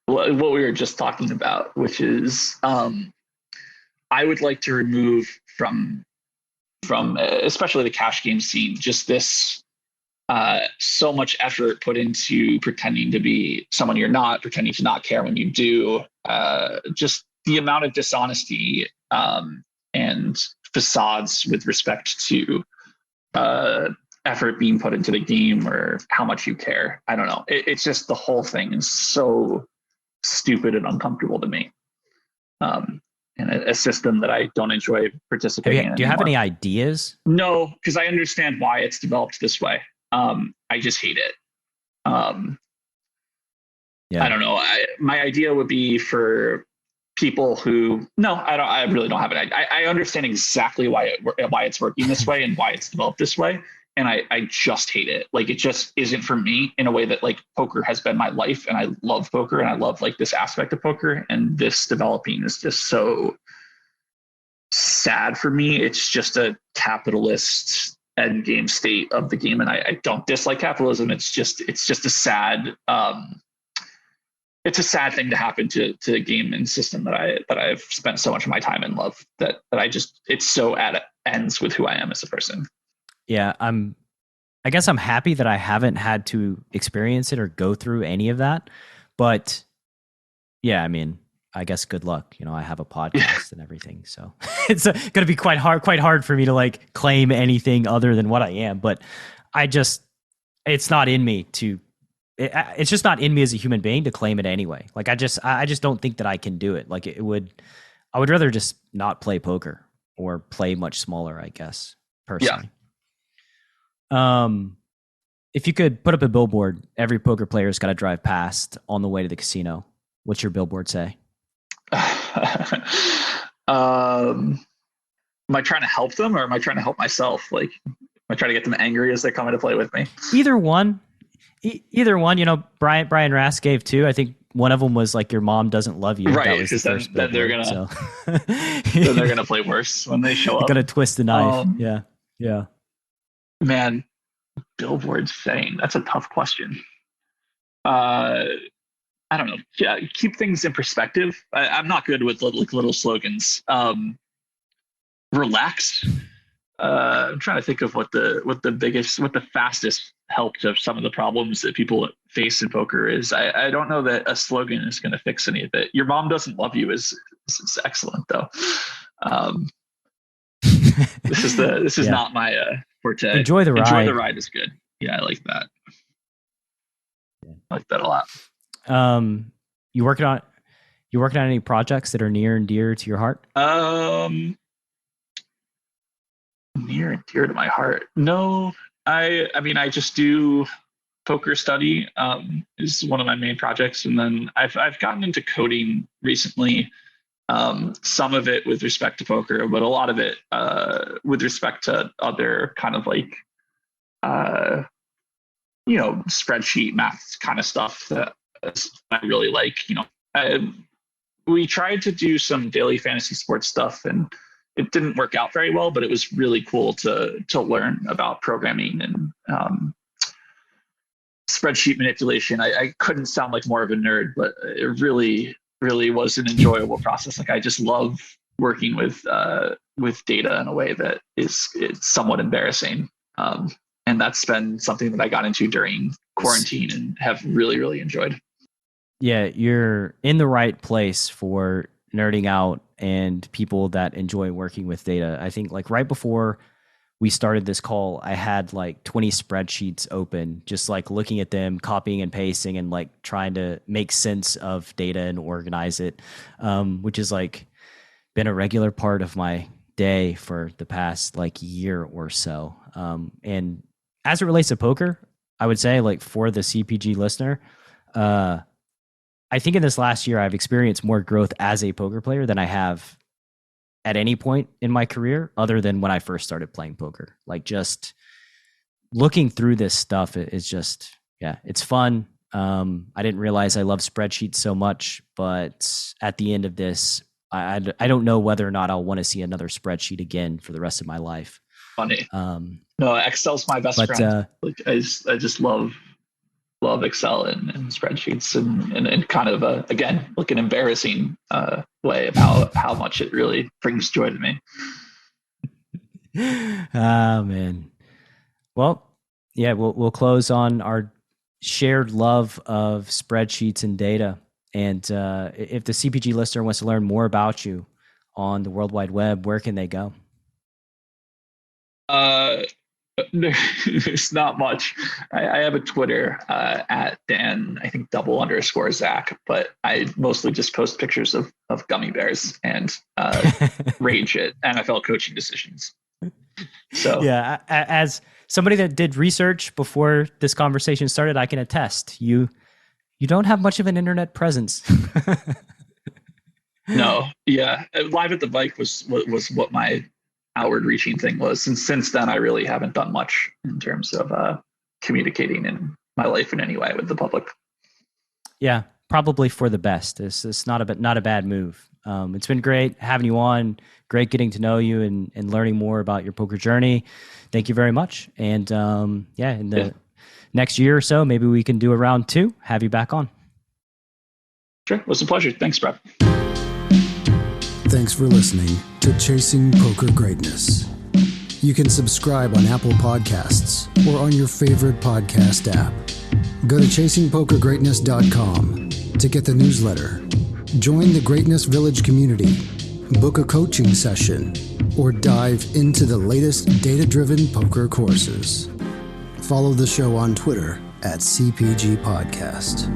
What we were just talking about, which is I would like to remove from especially the cash game scene just this so much effort put into pretending to be someone you're not, pretending to not care when you do, just the amount of dishonesty and facades with respect to effort being put into the game or how much you care. I don't know. It's just the whole thing is so stupid and uncomfortable to me. And a system that I don't enjoy participating in. Do you have any ideas? No, because I understand why it's developed this way. I just hate it. I don't know. My idea would be for people who, no, I really don't have it. I understand exactly why it's working this way and why it's developed this way. And I just hate it. Like, it just isn't for me in a way that, like, poker has been my life, and I love poker and I love, like, this aspect of poker, and this developing is just so sad for me. It's just a capitalist end game state of the game. And I don't dislike capitalism. It's just a sad, it's a sad thing to happen to the game and system that I've spent so much of my time and love that it's so at ends with who I am as a person. Yeah, I guess I'm happy that I haven't had to experience it or go through any of that. But yeah, I mean, I guess good luck. You know, I have a podcast and everything, so it's going to be quite hard for me to, like, claim anything other than what I am. But it's not in me to. It's just not in me as a human being to claim it anyway. Like, I just don't think that I can do it. Like, I would rather just not play poker or play much smaller, I guess, personally. Yeah. If you could put up a billboard, every poker player's got to drive past on the way to the casino, what's your billboard say? Am I trying to help them, or am I trying to help myself? Like, am I trying to get them angry as they come in to play with me? Either one. Either one. You know, Brian Rask gave two. I think one of them was like, your mom doesn't love you. Right, because then they're gonna then they're gonna play worse when they show up. Gonna twist the knife. Yeah. Man, billboard saying, that's a tough question. I don't know. Yeah, keep things in perspective. I'm not good with little slogans. Relax. I'm trying to think of what the fastest help to some of the problems that people face in poker is. I don't know that a slogan is going to fix any of it. Your mom doesn't love you is excellent though. This is not my forte. Enjoy the ride. Enjoy the ride is good. Yeah, I like that. I like that a lot. You working on any projects that are near and dear to your heart? Near and dear to my heart. No, I mean, I just do poker study, is one of my main projects. And then I've gotten into coding recently. Some of it with respect to poker, but a lot of it, with respect to other kind of like, spreadsheet math kind of stuff that I really like. We tried to do some daily fantasy sports stuff, and it didn't work out very well, but it was really cool to learn about programming and spreadsheet manipulation. I couldn't sound like more of a nerd, but it really, really was an enjoyable process. Like, I just love working with data in a way that it's somewhat embarrassing. And that's been something that I got into during quarantine and have really, really enjoyed. Yeah, you're in the right place for nerding out and people that enjoy working with data. I think, like, right before we started this call, I had like 20 spreadsheets open, just like looking at them, copying and pasting, and like trying to make sense of data and organize it, which has like been a regular part of my day for the past like year or so. And as it relates to poker, I would say, like, for the CPG listener, I think in this last year, I've experienced more growth as a poker player than I have at any point in my career, other than when I first started playing poker. Like, just looking through this stuff is just, yeah, it's fun. I didn't realize I love spreadsheets so much, but at the end of this, I don't know whether or not I'll want to see another spreadsheet again for the rest of my life. Funny. No, Excel's my best friend. Like, I just love Excel and spreadsheets and kind of again, like, an embarrassing way of how much it really brings joy to me. Ah, man. Well, yeah, we'll close on our shared love of spreadsheets and data. And if the CPG listener wants to learn more about you on the World Wide Web, where can they go? There's not much. I have a Twitter at Dan, I think _Zack, but I mostly just post pictures of gummy bears and rage at NFL coaching decisions. So yeah, as somebody that did research before this conversation started, I can attest you don't have much of an internet presence. No, yeah, live at the bike was what my outward reaching thing was. And since then, I really haven't done much in terms of communicating in my life in any way with the public. Yeah, probably for the best. It's not a bad move. It's been great having you on. Great getting to know you and learning more about your poker journey. Thank you very much. And in the next year or so, maybe we can do a round 2. Have you back on. Sure, it was a pleasure. Thanks, Brad. Thanks for listening to Chasing Poker Greatness. You can subscribe on Apple Podcasts or on your favorite podcast app. Go to chasingpokergreatness.com to get the newsletter, join the Greatness Village community, book a coaching session, or dive into the latest data-driven poker courses. Follow the show on Twitter @CPG Podcast.